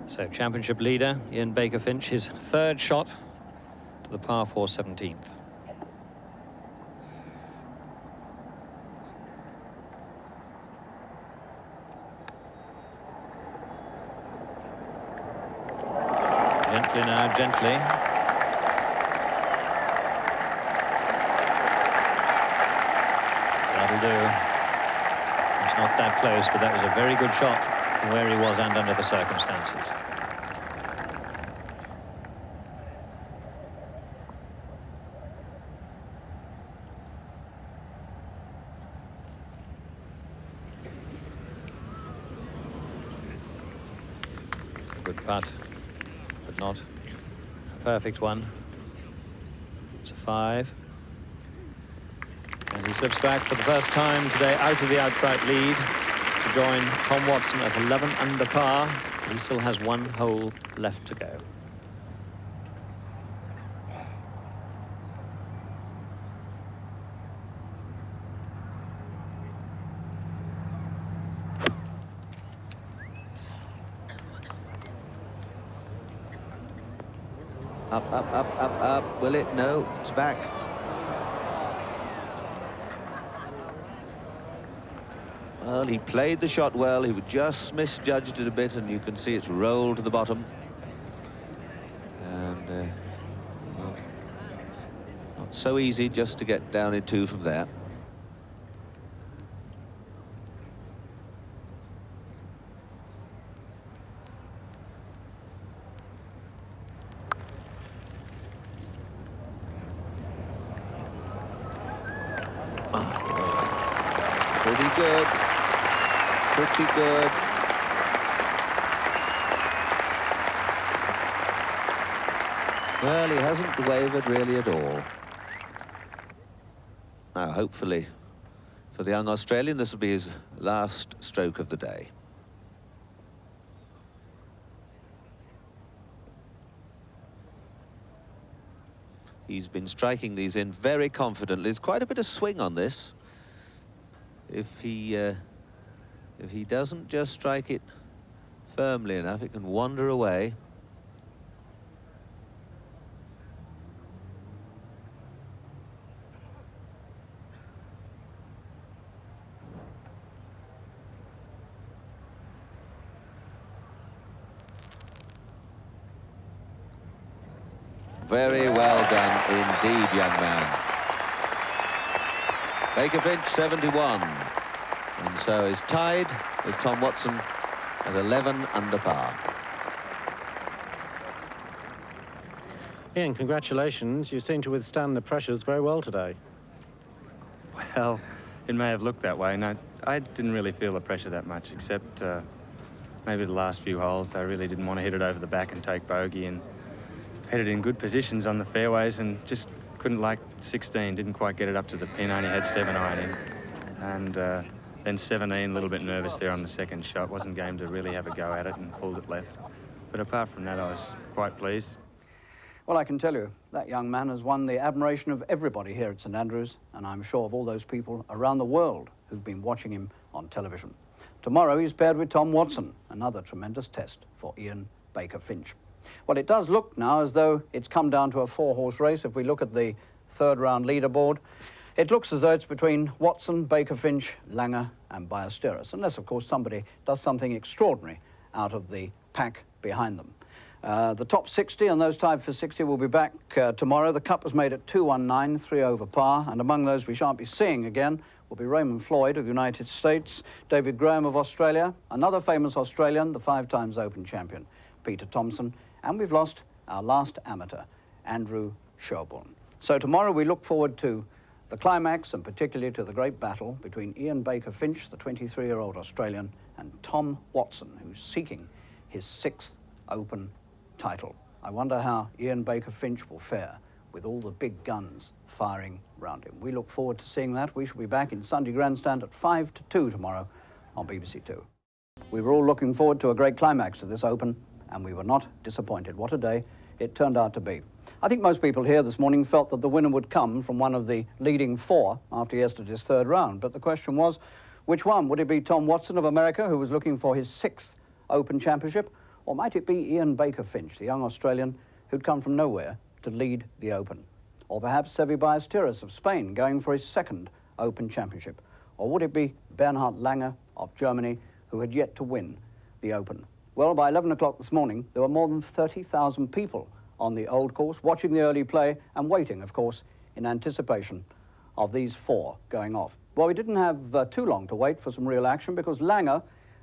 So championship leader Ian Baker Finch, his 3rd shot to the par 4 17th. Gently now, gently. That'll do. It's not that close, but that was a very good shot from where he was and under the circumstances. Good putt, but not a perfect one. It's a 5. And he slips back for the first time today out of the outright lead to join Tom Watson at 11 under par. He still has 1 hole left to go. Up, up, up, up, up. Will it? No, it's back. Well, he played the shot well. He just misjudged it a bit, and you can see it's rolled to the bottom. And well, not so easy just to get down in 2 from there. Pretty good. Pretty good. Well, he hasn't wavered really at all. Now, hopefully, for the young Australian, this will be his last stroke of the day. He's been striking these in very confidently. There's quite a bit of swing on this. If he doesn't just strike it firmly enough, it can wander away. Very well done indeed, young man. Baker Finch, 71. And so is tied with Tom Watson at 11 under par. Ian, congratulations. You seem to withstand the pressures very well today. Well, it may have looked that way. No, I didn't really feel the pressure that much, except maybe the last few holes. I really didn't want to hit it over the back and take bogey, and headed in good positions on the fairways and just couldn't like 16, didn't quite get it up to the pin, only had 7 iron in. And then 17, a little bit nervous there on the second shot. Wasn't game to really have a go at it and pulled it left. But apart from that, I was quite pleased. Well, I can tell you, that young man has won the admiration of everybody here at St Andrews, and I'm sure of all those people around the world who've been watching him on television. Tomorrow he's paired with Tom Watson, another tremendous test for Ian Baker Finch. Well, it does look now as though it's come down to a 4-horse race. If we look at the 3rd round leaderboard, it looks as though it's between Watson, Baker Finch, Langer and Ballesteros, unless, of course, somebody does something extraordinary out of the pack behind them. The top 60 and those tied for 60 will be back tomorrow. The cut was made at 219, 3 over par, and among those we shan't be seeing again will be Raymond Floyd of the United States, David Graham of Australia, another famous Australian, the 5 times Open champion, Peter Thomson, and we've lost our last amateur, Andrew Sherborne. So tomorrow we look forward to the climax and particularly to the great battle between Ian Baker Finch, the 23-year-old Australian, and Tom Watson, who's seeking his 6th Open title. I wonder how Ian Baker Finch will fare with all the big guns firing round him. We look forward to seeing that. We shall be back in Sunday Grandstand at 5 to 2 tomorrow on BBC Two. We were all looking forward to a great climax to this Open, and we were not disappointed. What a day it turned out to be. I think most people here this morning felt that the winner would come from one of the leading 4 after yesterday's 3rd round, but the question was, which one? Would it be Tom Watson of America, who was looking for his 6th Open championship, or might it be Ian Baker Finch, the young Australian who'd come from nowhere to lead the Open? Or perhaps Seve Ballesteros of Spain going for his 2nd Open championship? Or would it be Bernhard Langer of Germany who had yet to win the Open? Well, by 11 o'clock this morning, there were more than 30,000 people on the old course, watching the early play and waiting, of course, in anticipation of these 4 going off. Well, we didn't have too long to wait for some real action because Langer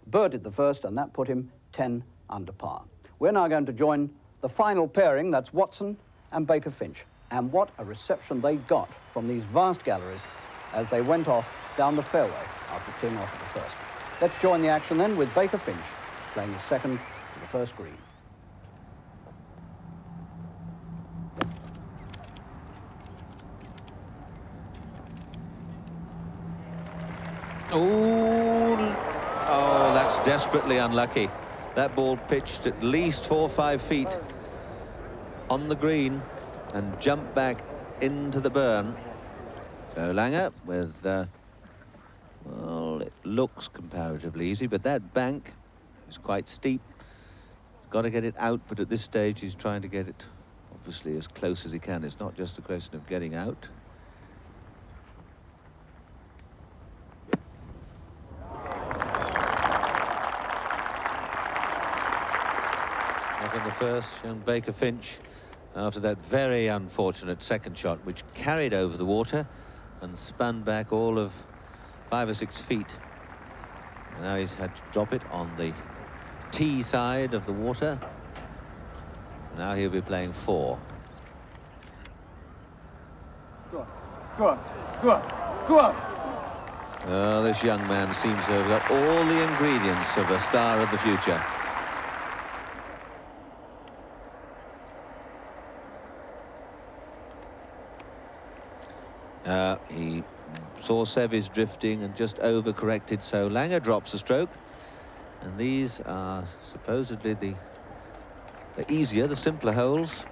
birdied the first and that put him 10 under par. We're now going to join the final pairing, that's Watson and Baker Finch. And what a reception they got from these vast galleries as they went off down the fairway after teeing off at the first. Let's join the action then with Baker Finch playing his 2nd to the first green. Oh, that's desperately unlucky. That ball pitched at least 4 or 5 feet on the green and jumped back into the burn. So Langer with, well, it looks comparatively easy, but that bank is quite steep. Got to get it out, but at this stage he's trying to get it obviously as close as he can. It's not just a question of getting out. In the first, young Baker Finch, after that very unfortunate 2nd shot, which carried over the water and spun back all of 5 or 6 feet. And now he's had to drop it on the tee side of the water. Now he'll be playing 4. Go on, go on, go on, go on. Oh, this young man seems to have got all the ingredients of a star of the future. He saw Seve's drifting and just overcorrected, so Langer drops a stroke. And these are supposedly the easier, the simpler holes.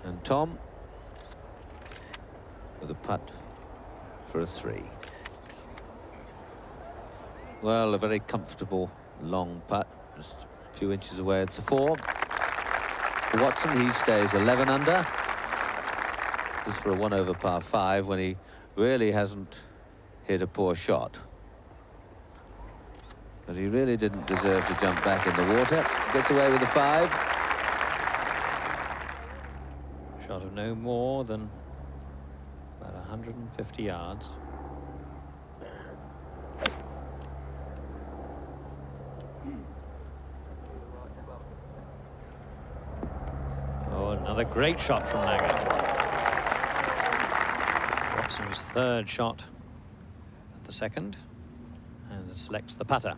And Tom with a putt for a 3. Well, a very comfortable long putt, just a few inches away. It's a 4. For Watson, he stays 11 under. This is for a 1 over par 5 when he really hasn't hit a poor shot. But he really didn't deserve to jump back in the water. Gets away with a 5. Shot of no more than about 150 yards. Oh, another great shot from Langer. Watson's 3rd shot at the 2nd, and selects the putter.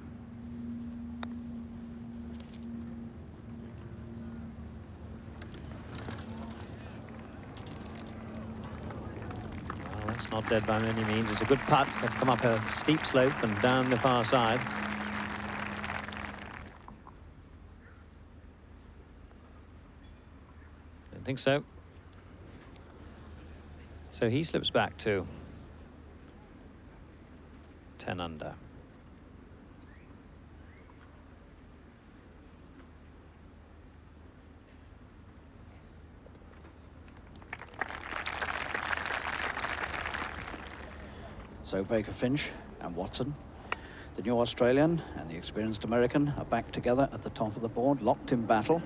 Well, that's not dead by any means. It's a good putt. Had to come up a steep slope and down the far side. Don't think so. So he slips back to 10 under. So Baker Finch and Watson, the new Australian and the experienced American, are back together at the top of the board, locked in battle.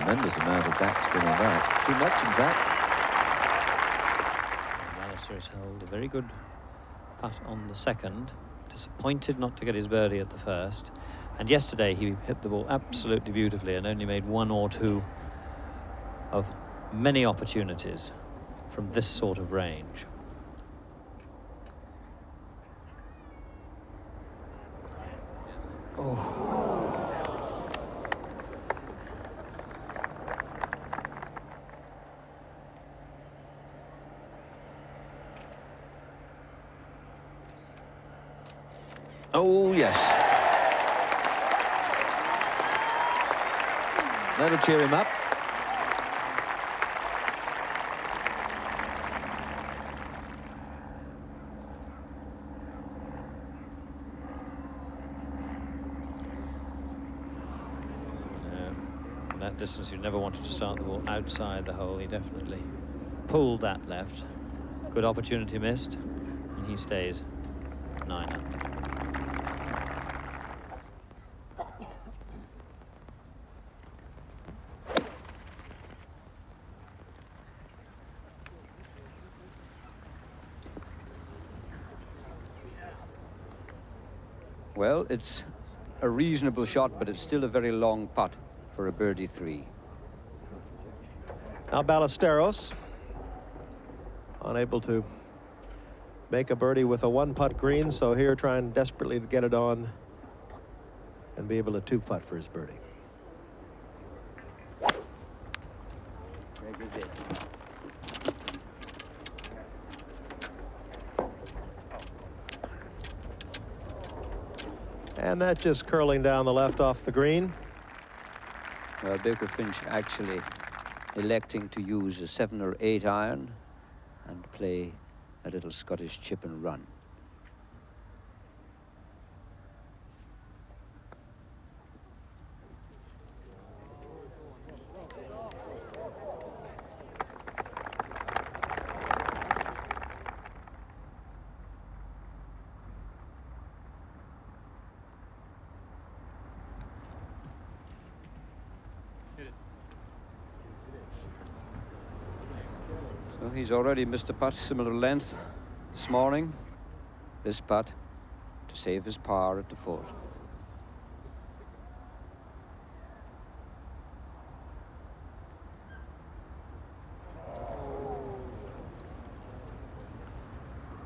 Tremendous amount of backspin on that. Too much, in fact. Ballesteros held a very good putt on the second. Disappointed not to get his birdie at the first. And yesterday he hit the ball absolutely beautifully and only made one or two of many opportunities from this sort of range. Oh, yes. That'll cheer him up. From that distance, you never wanted to start the ball outside the hole. He definitely pulled that left. Good opportunity missed, and he stays 9 under. Well, it's a reasonable shot, but it's still a very long putt for a birdie 3. Now Ballesteros, unable to make a birdie with a 1-putt green, so here trying desperately to get it on and be able to 2-putt for his birdie. And that just curling down the left off the green. Well, Baker Finch actually electing to use a 7 or 8 iron and play a little Scottish chip and run. So he's already missed a putt similar length this morning. This putt to save his par at the 4th.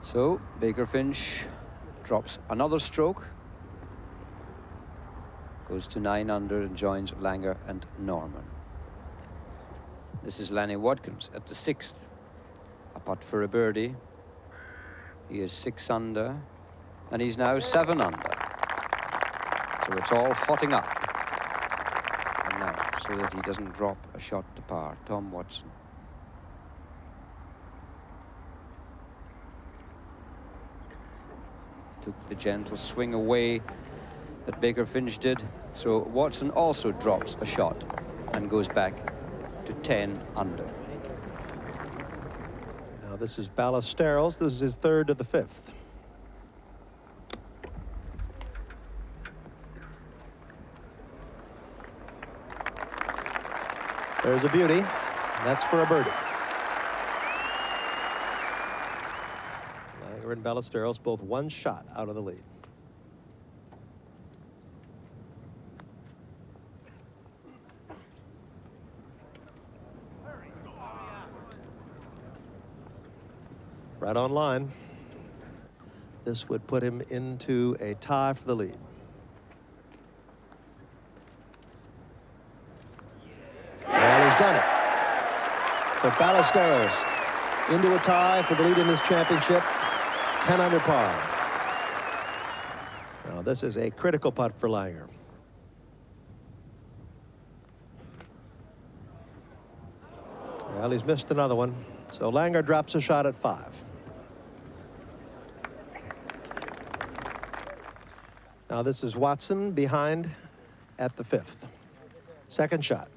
So Baker Finch drops another stroke, goes to 9 under and joins Langer and Norman. This is Lanny Watkins at the 6th. A putt for a birdie. He is 6 under, and he's now 7 under. So it's all hotting up. And now, so that he doesn't drop a shot to par. Tom Watson. Took the gentle swing away that Baker Finch did. So Watson also drops a shot and goes back to 10 under. Now this is Ballesteros. This is his 3rd of the 5th. There's a beauty. That's for a birdie. Langer and Ballesteros both 1 shot out of the lead. Right on line. This would put him into a tie for the lead. Well, he's done it. For Ballesteros into a tie for the lead in this championship, 10 under par. Now this is a critical putt for Langer. Well, he's missed another one. So Langer drops a shot at 5. Now this is Watson behind at the 5th. 2nd shot.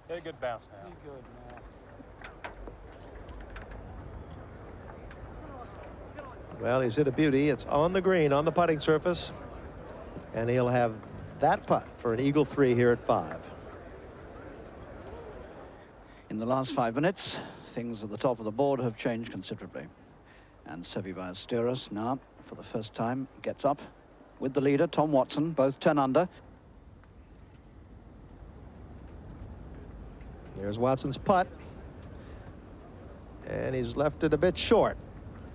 Get a good bounce now. Well, he's hit a beauty. It's on the green, on the putting surface. And he'll have that putt for an eagle 3 here at 5. In the last 5 minutes, things at the top of the board have changed considerably. And Seve Ballesteros now, for the first time, gets up with the leader, Tom Watson, both 10 under. There's Watson's putt. And he's left it a bit short.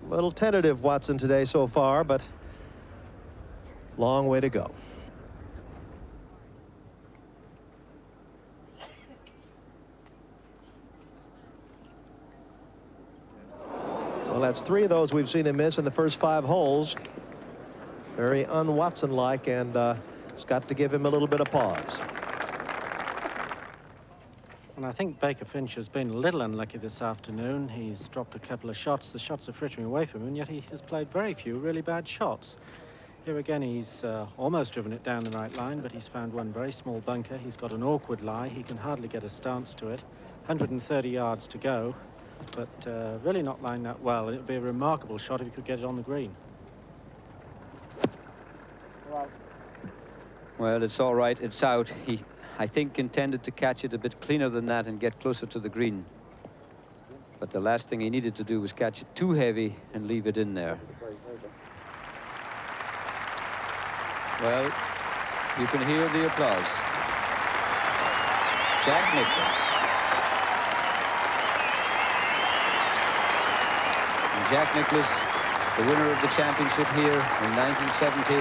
A little tentative, Watson, today so far, but long way to go. Well, that's 3 of those we've seen him miss in the first 5 holes. Very un-Watson-like, and it's got to give him a little bit of pause. And I think Baker Finch has been a little unlucky this afternoon. He's dropped a couple of shots. The shots are frittering away from him, and yet he has played very few really bad shots. Here again, he's almost driven it down the right line, but he's found one very small bunker. He's got an awkward lie. He can hardly get a stance to it. 130 yards to go, but really not lying that well. It would be a remarkable shot if he could get it on the green. Well, it's all right. It's out. He, I think, intended to catch it a bit cleaner than that and get closer to the green. But the last thing he needed to do was catch it too heavy and leave it in there. Well, you can hear the applause. Jack Nicklaus. And Jack Nicklaus, the winner of the championship here in 1970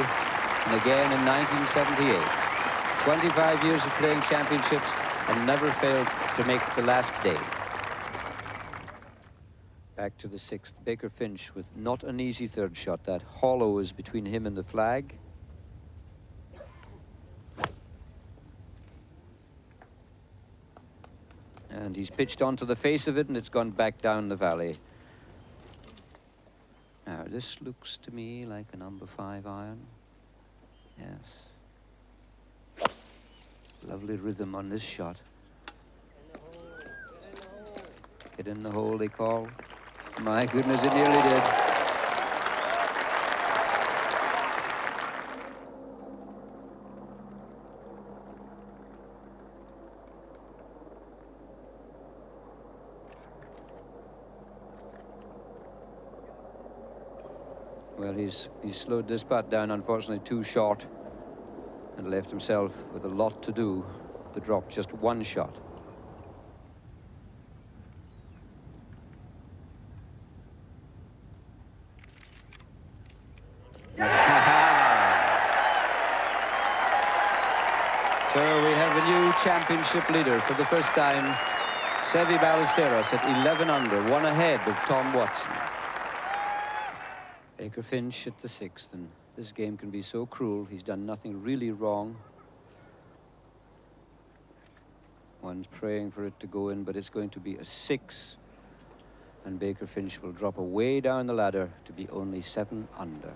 and again in 1978. 25 years of playing championships and never failed to make the last day. Back to the 6th. Baker Finch with not an easy 3rd shot. That hollow is between him and the flag. And he's pitched onto the face of it, and it's gone back down the valley. Now, this looks to me like a number 5 iron. Yes. Lovely rhythm on this shot. Get in the hole, they call. My goodness, it nearly did. Well, he's slowed this putt down, unfortunately, too short, and left himself with a lot to do to drop just 1 shot. So we have a new championship leader for the first time. Seve Ballesteros at 11 under, 1 ahead of Tom Watson. Baker Finch at the 6th, and this game can be so cruel. He's done nothing really wrong. One's praying for it to go in, but it's going to be a 6. And Baker Finch will drop away down the ladder to be only 7 under.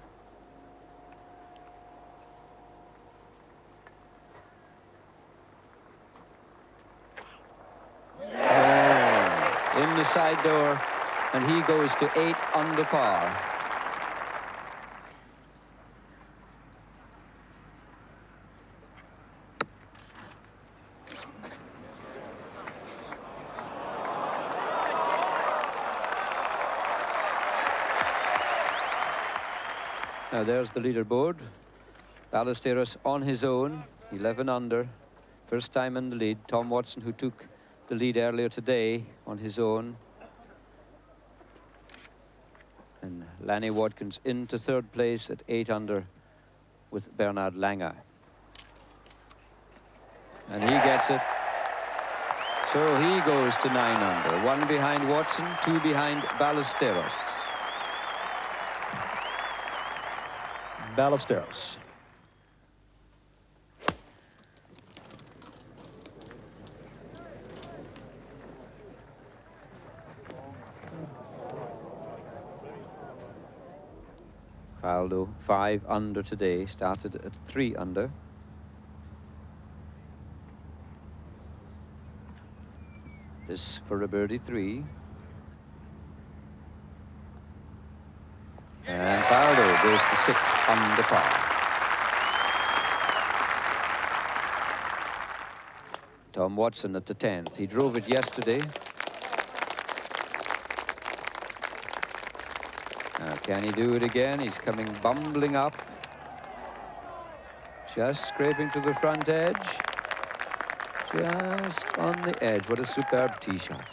Oh, in the side door, and he goes to 8 under par. Now there's the leaderboard. Ballesteros on his own, 11 under. First time in the lead. Tom Watson, who took the lead earlier today, on his own. And Lanny Wadkins into 3rd place at 8 under with Bernard Langer. And he gets it. So he goes to 9 under. 1 behind Watson, 2 behind Ballesteros. Ballesteros. Faldo 5 under today, started at 3 under. This for a birdie 3. And Faldo goes to 6 under par. Tom Watson at the 10th. He drove it yesterday. Now, can he do it again? He's coming bumbling up. Just scraping to the front edge. Just on the edge. What a superb tee shot.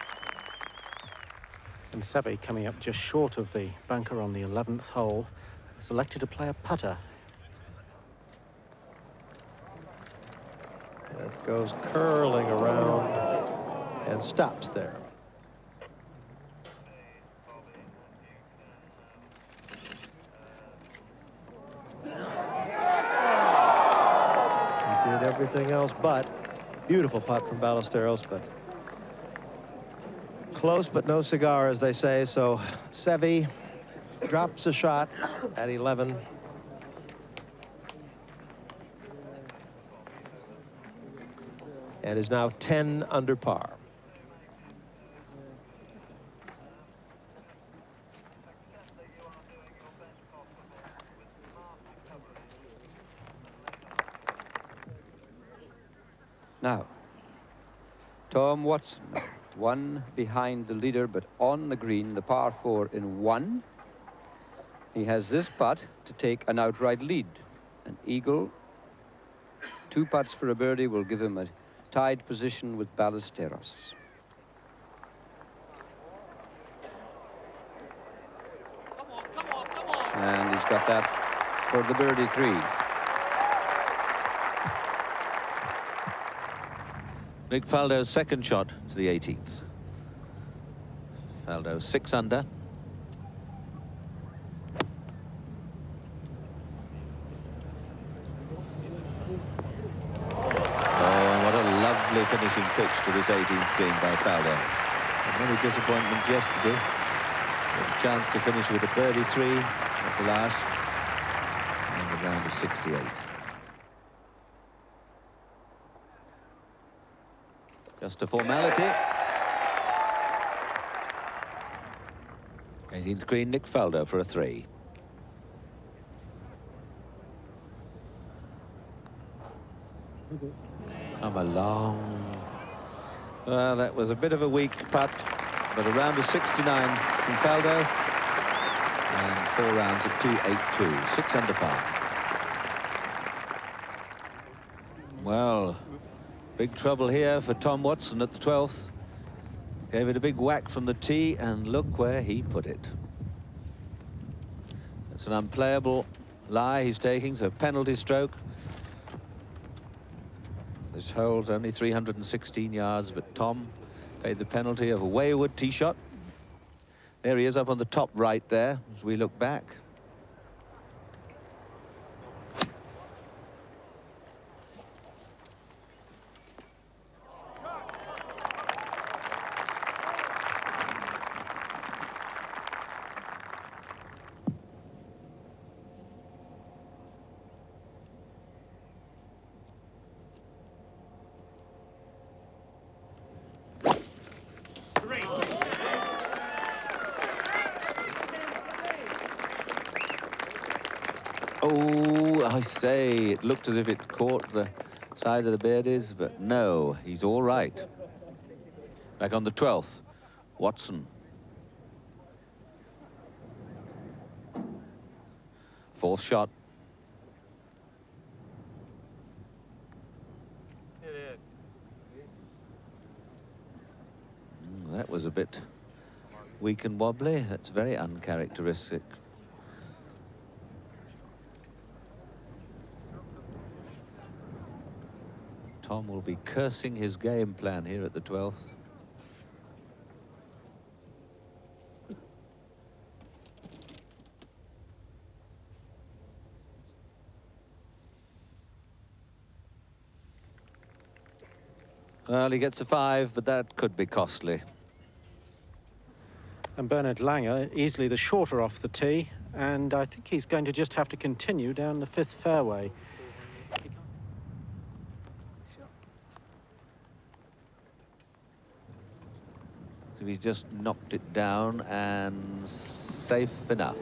And Seve, coming up just short of the bunker on the 11th hole, selected to play a putter. It goes curling around and stops there. He did everything else but. Beautiful putt from Ballesteros, but close but no cigar, as they say. So Seve drops a shot at 11. And is now 10 under par. Now, Tom Watson, one behind the leader, but on the green, the par 4 in 1. He has this putt to take an outright lead. An eagle, 2 putts for a birdie will give him a tied position with Ballesteros. And he's got that for the birdie 3. Nick Faldo's second shot to the 18th. Faldo 6 under. Finishing pitch to this 18th green by Faldo. And many disappointments yesterday. A chance to finish with a birdie 3 at the last. And the round of 68. Just a formality. 18th green, Nick Faldo for a 3. Come along. Well, that was a bit of a weak putt, but a round of 69 from Faldo, and 4 rounds at 2.82, 6 under par. Well, big trouble here for Tom Watson at the 12th. Gave it a big whack from the tee, and look where he put it. It's an unplayable lie he's taking, so penalty stroke. This hole's only 316 yards, but Tom paid the penalty of a wayward tee shot. There he is up on the top right there as we look back. Oh, I say, it looked as if it caught the side of the birdies, but no, he's all right. Back on the 12th, Watson. 4th shot. That was a bit weak and wobbly. That's very uncharacteristic. Tom will be cursing his game plan here at the 12th. Well, he gets a 5, but that could be costly. And Bernard Langer, easily the shorter off the tee, and I think he's going to just have to continue down the 5th fairway. So he just knocked it down and safe enough.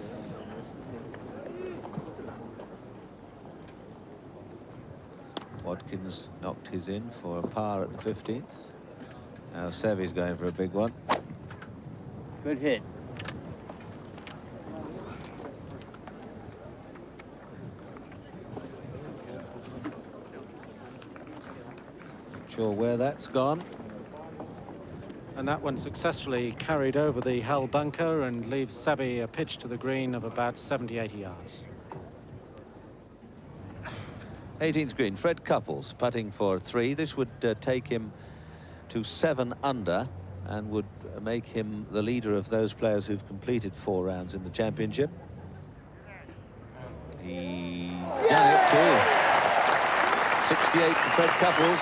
Watkins knocked his in for a par at the 15th. Now Seve's going for a big one. Good hit. Not sure where that's gone. And that one successfully carried over the hell bunker and leaves Seve a pitch to the green of about 70-80 yards. 18th green, Fred Couples putting for 3. This would take him to 7 under and would make him the leader of those players who've completed 4 rounds in the championship. He's done it too. 68 for Fred Couples.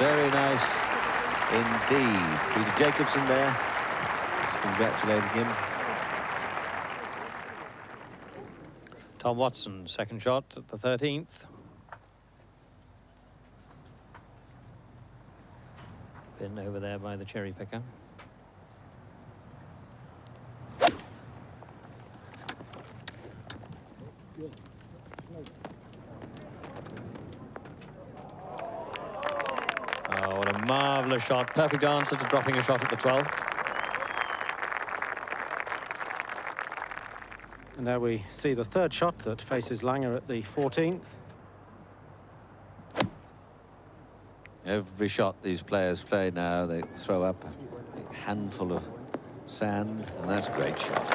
Very nice indeed. Peter Jacobson there. Just congratulating him. Tom Watson, second shot at the 13th. Pin over there by the cherry picker. Oh, what a marvellous shot. Perfect answer to dropping a shot at the 12th. And there we see the third shot that faces Langer at the 14th. Every shot these players play now, they throw up a handful of sand, and that's a great shot.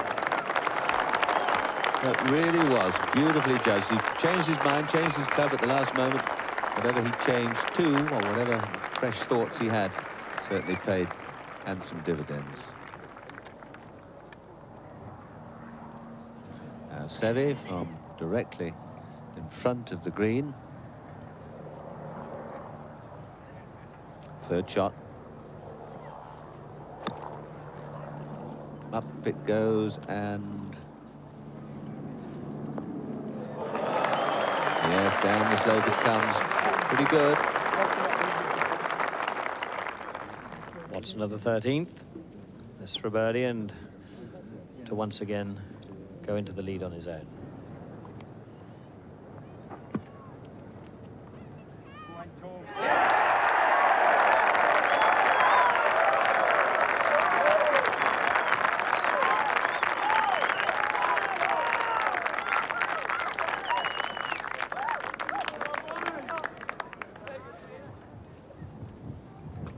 That really was beautifully judged. He changed his mind, changed his club at the last moment. Whatever he changed to, or whatever fresh thoughts he had, certainly paid handsome dividends. Now Seve from directly in front of the green. Third shot. Up it goes, and yes, down the slope it comes. Pretty good. Watson at the 13th. This for a birdie, and to once again go into the lead on his own.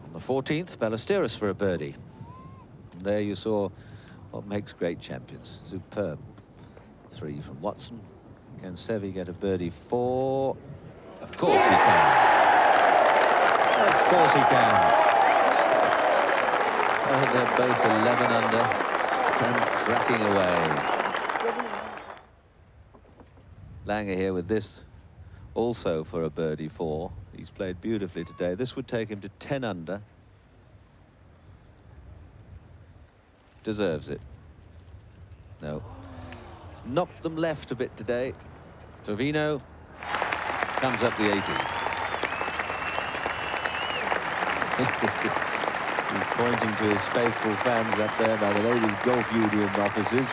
On the 14th, Ballesteros for a birdie. And there you saw what makes great champions. Superb. 3 from Watson. Can Seve get a birdie 4? Of course he can. Of course he can. Oh, they're both 11 under and cracking away. Langer here with this also for a birdie 4. He's played beautifully today. This would take him to 10 under. Deserves it. No. Knocked them left a bit today. Trevino comes up the 18. He's pointing to his faithful fans up there by the Ladies Golf Union offices.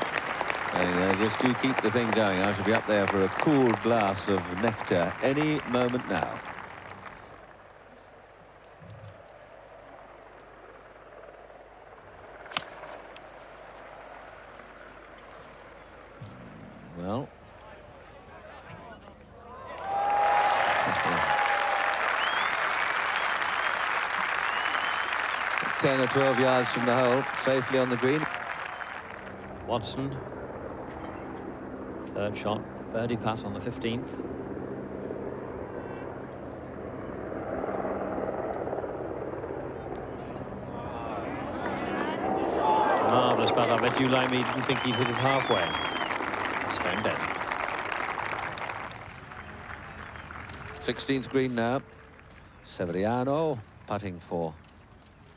And just do keep the thing going. I shall be up there for a cool glass of nectar any moment now. Well, 10 or 12 yards from the hole, safely on the green. Watson, third shot, birdie putt on the 15th. Marvellous putt. I bet you, like me, didn't think he'd hit it halfway. Stone dead. 16th green now. Severiano putting for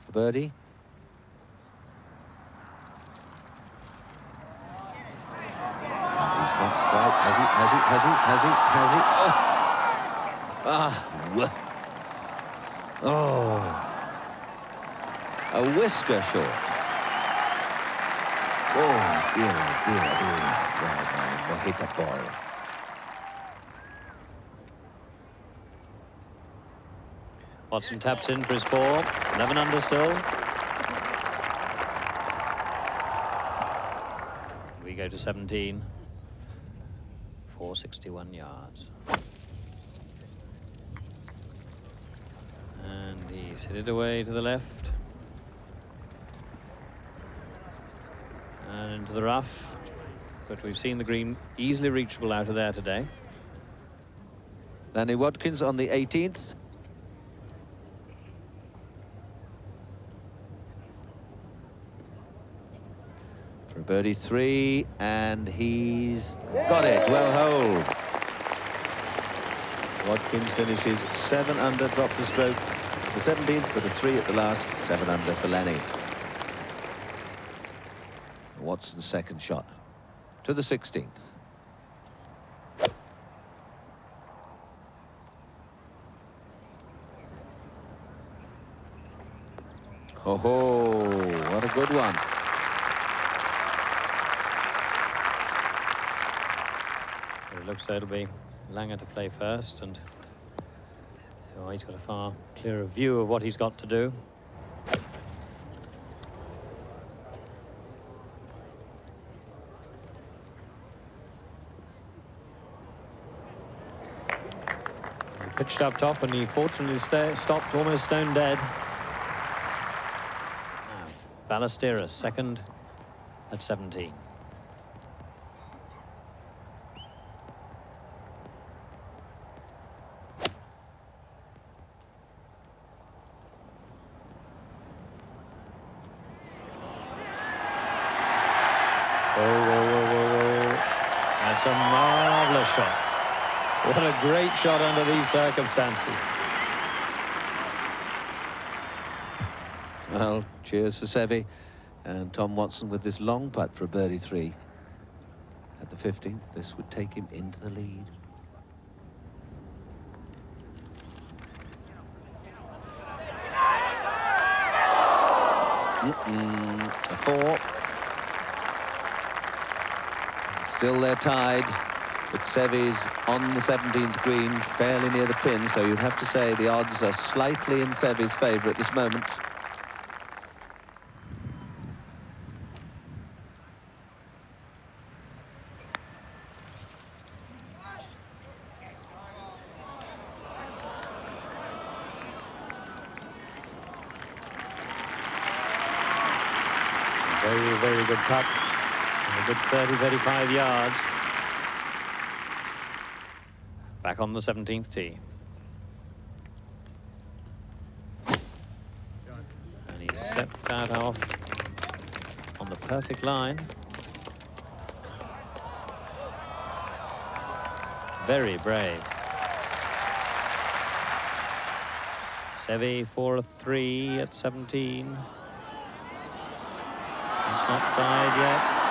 a birdie. He's not quite. Has he? Oh. A whisker short. Oh, dear. What hit the ball. Watson taps in for his 4. 11 under still. We go to 17. 461 yards. And he's hit it away to the left. And into the rough. But we've seen the green easily reachable out of there today. Lanny Watkins on the 18th. For a birdie 3, and he's got it. Well holed. Watkins finishes 7 under, dropped the stroke the 17th, but a 3 at the last. 7 under for Lanny. Watson's second shot to the 16th. Oh, what a good one. It looks so it'll be Langer to play first, and oh, he's got a far clearer view of what he's got to do. He pitched up top, and he fortunately stopped almost stone dead. Now, Ballesteros, second at 17. That's a marvellous shot. What a great shot under these circumstances. Well, cheers for Seve. And Tom Watson with this long putt for a birdie 3. At the 15th, this would take him into the lead. A 4. Still they're tied, but Seve's on the 17th green, fairly near the pin, so you'd have to say the odds are slightly in Seve's favour at this moment. Very, very good putt. A good 30-35 yards. Back on the 17th tee. And he set that off on the perfect line. Very brave. Seve for a 3 at 17. It's not died yet.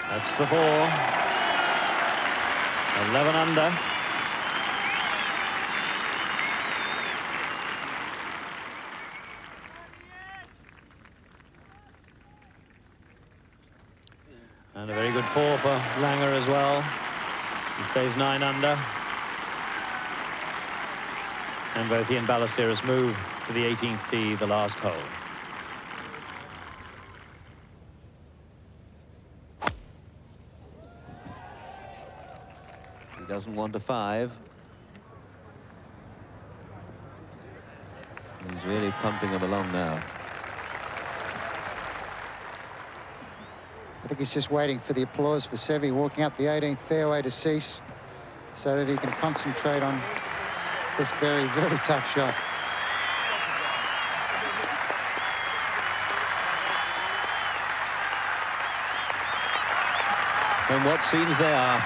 That's the 4. 11 under. And a very good 4 for Langer as well. He stays 9 under. And both he and Ballesteros move to the 18th tee, the last hole. He doesn't want a 5. He's really pumping him along now. I think he's just waiting for the applause for Seve walking up the 18th fairway to cease so that he can concentrate on this very, very tough shot. And what scenes they are.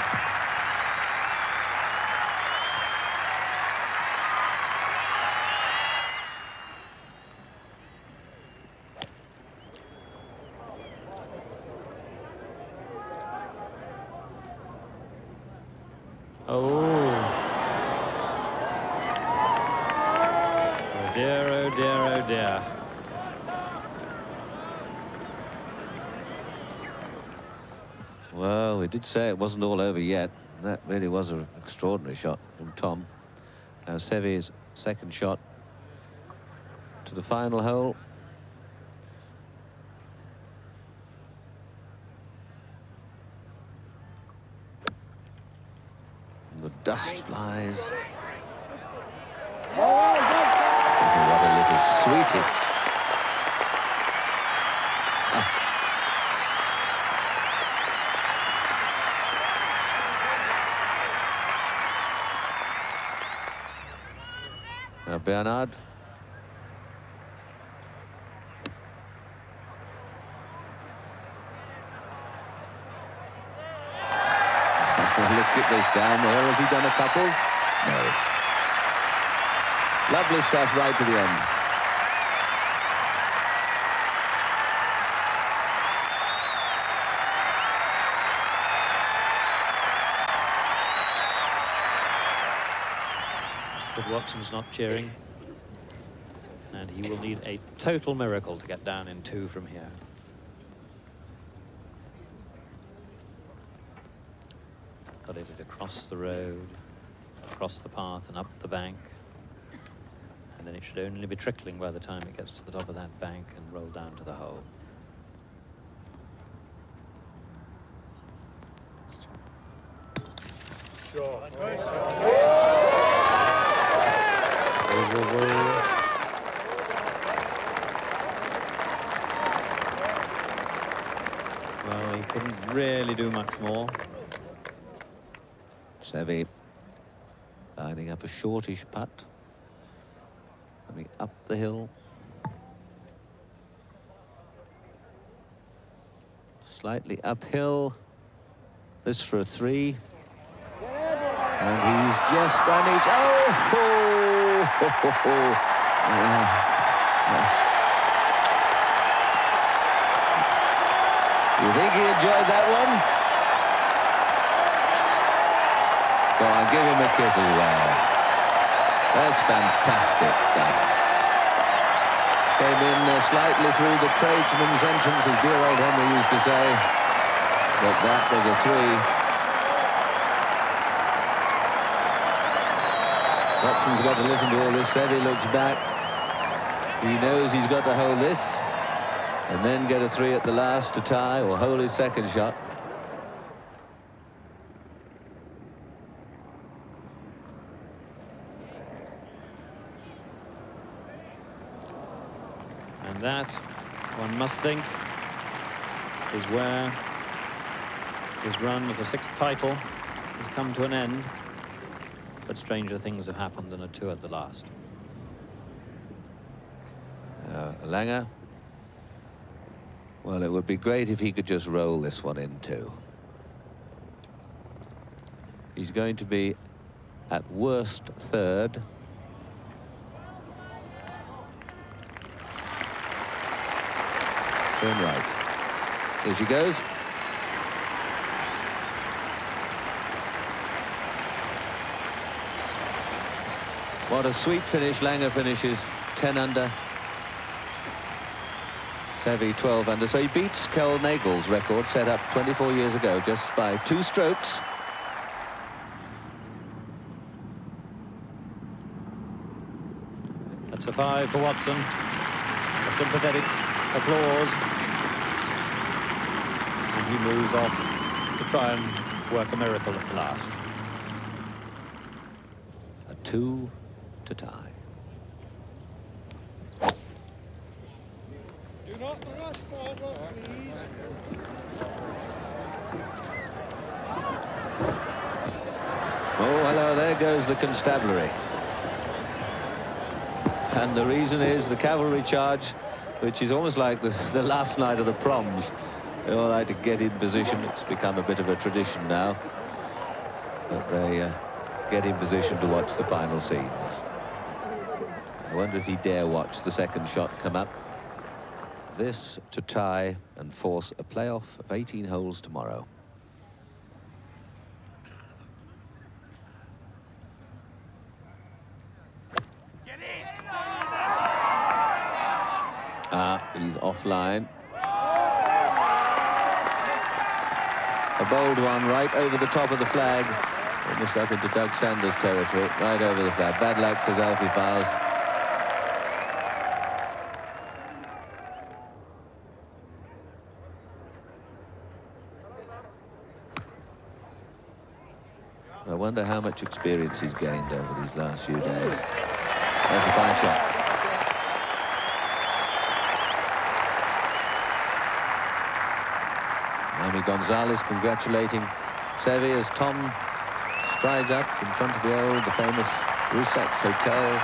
Oh. Oh dear, oh dear, oh dear. Well, we did say it wasn't all over yet. That really was an extraordinary shot from Tom. Now Seve's second shot to the final hole. And the dust flies. Oh, what a little sweetie. Now Bernard. Look at this down there. Has he done a couples? No. Lovely stuff right to the end. But Watson's not cheering, and he will need a total miracle to get down in 2 from here. Got it across the road, across the path and up the bank, and then it should only be trickling by the time it gets to the top of that bank and roll down to the hole. Well, he couldn't really do much more. Seve lining up a shortish putt. Coming up the hill. Slightly uphill. This for a 3. And he's just done it. Oh! You think he enjoyed that one? Go on, give him a kiss as well. That's fantastic stuff. Came in slightly through the tradesman's entrance, as dear old Henry used to say. But that was a 3. Watson's got to listen to all this. Seve looks back. He knows he's got to hold this and then get a 3 at the last to tie or hold his second shot. And that, one must think, is where his run of the 6th title has come to an end. But stranger things have happened than a 2 at the last. Langer. Well, it would be great if he could just roll this one in 2. He's going to be at worst 3rd. Turn right. Here she goes. What a sweet finish. Langer finishes 10 under. Seve 12 under. So he beats Kel Nagel's record set up 24 years ago just by 2 strokes. That's a 5 for Watson. A sympathetic applause. And he moves off to try and work a miracle at the last. A 2 to tie. Do not rush forward, please. Oh, hello, there goes the constabulary. And the reason is the cavalry charge, which is almost like the last night of the proms. They all like to get in position. It's become a bit of a tradition now. But they get in position to watch the final scenes. I wonder if he dare watch the second shot come up. This to tie and force a playoff of 18 holes tomorrow. He's offline. A bold one right over the top of the flag. Almost up into Doug Sanders' territory. Right over the flag. Bad luck, says Alfie Fowles. I wonder how much experience he's gained over these last few days. There's a fine shot. Jaime Gonzalez congratulating Seve as Tom strides up in front of the famous Rusak's Hotel.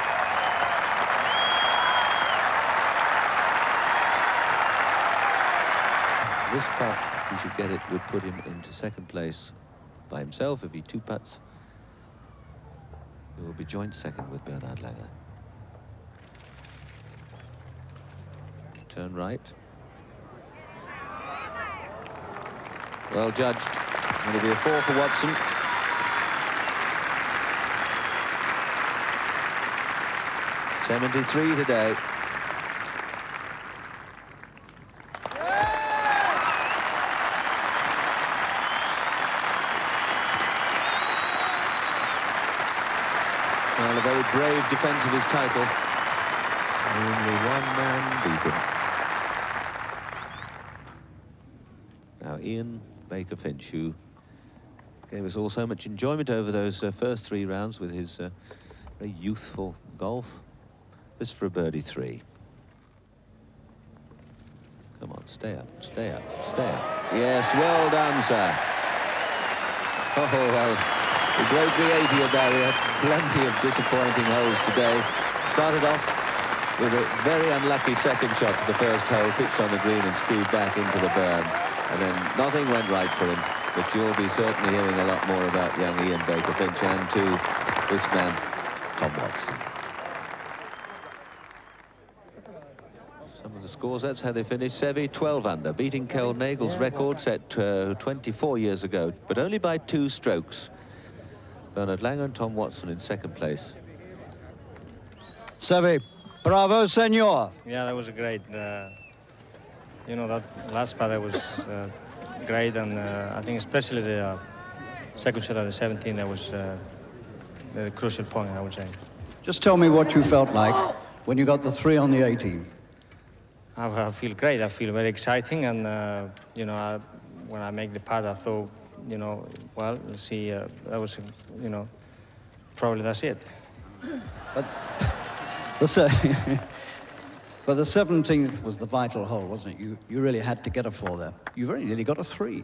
This putt, if he should get it, would put him into second place by himself. If he two putts, he will be joint second with Bernhard Langer. Turn right. Well judged. It'll be a 4 for Watson. .73 today. Well, a very brave defence of his title. Only one man beat him. Now Ian Baker Finch, who gave us all so much enjoyment over those first 3 rounds with his very youthful golf. This for a birdie 3. Come on, stay up, stay up, stay up. Yes, well done, sir. Oh, well, he broke the 80 barrier. Plenty of disappointing holes today. Started off with a very unlucky second shot to the first hole, pitched on the green and screwed back into the burn. And then nothing went right for him. But you'll be certainly hearing a lot more about young Ian Baker Finch and to this man, Tom Watson. Some of the scores, that's how they finished. Seve 12 under, beating Kel Nagel's record set 24 years ago, but only by 2 strokes. Bernhard Langer and Tom Watson in second place. Seve, bravo, senor. Yeah, that was a great. You know, that last part that was great, and I think especially the second shot of the 17, that was the crucial point, I would say. Just tell me what you felt like when you got the 3 on the 18. I feel great. I feel very exciting, and you know, when I make the putt, I thought, you know, well, let's see. That was, you know, probably that's it. But but the 17th was the vital hole, wasn't it? You really had to get a 4 there. You very nearly got a 3.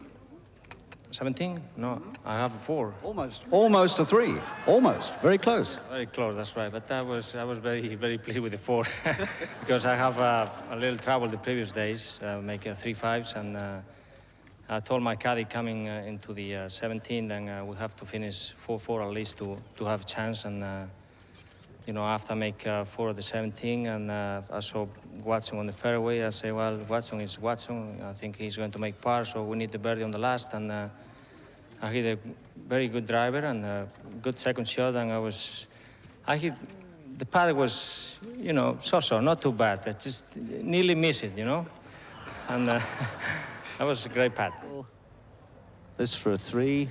17? No, I have a 4. Almost a 3. Almost. Very close. Very close, that's right. But I was very pleased with the 4 because I have a little trouble the previous days, making 3 5s, and I told my caddy coming into the 17, then we have to finish 4-4 at least to have a chance. And you know, after I make 4 of the 17, and I saw Watson on the fairway, I say, well, Watson is Watson. I think he's going to make par, so we need the birdie on the last. And I hit a very good driver and a good second shot, and I hit, the pad was, you know, so-so, not too bad. I just nearly missed it, you know? And that was a great pad. This for a 3.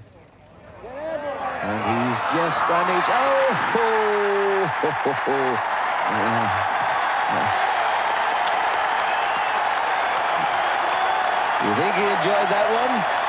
And he's just done it. Oh! You think he enjoyed that one?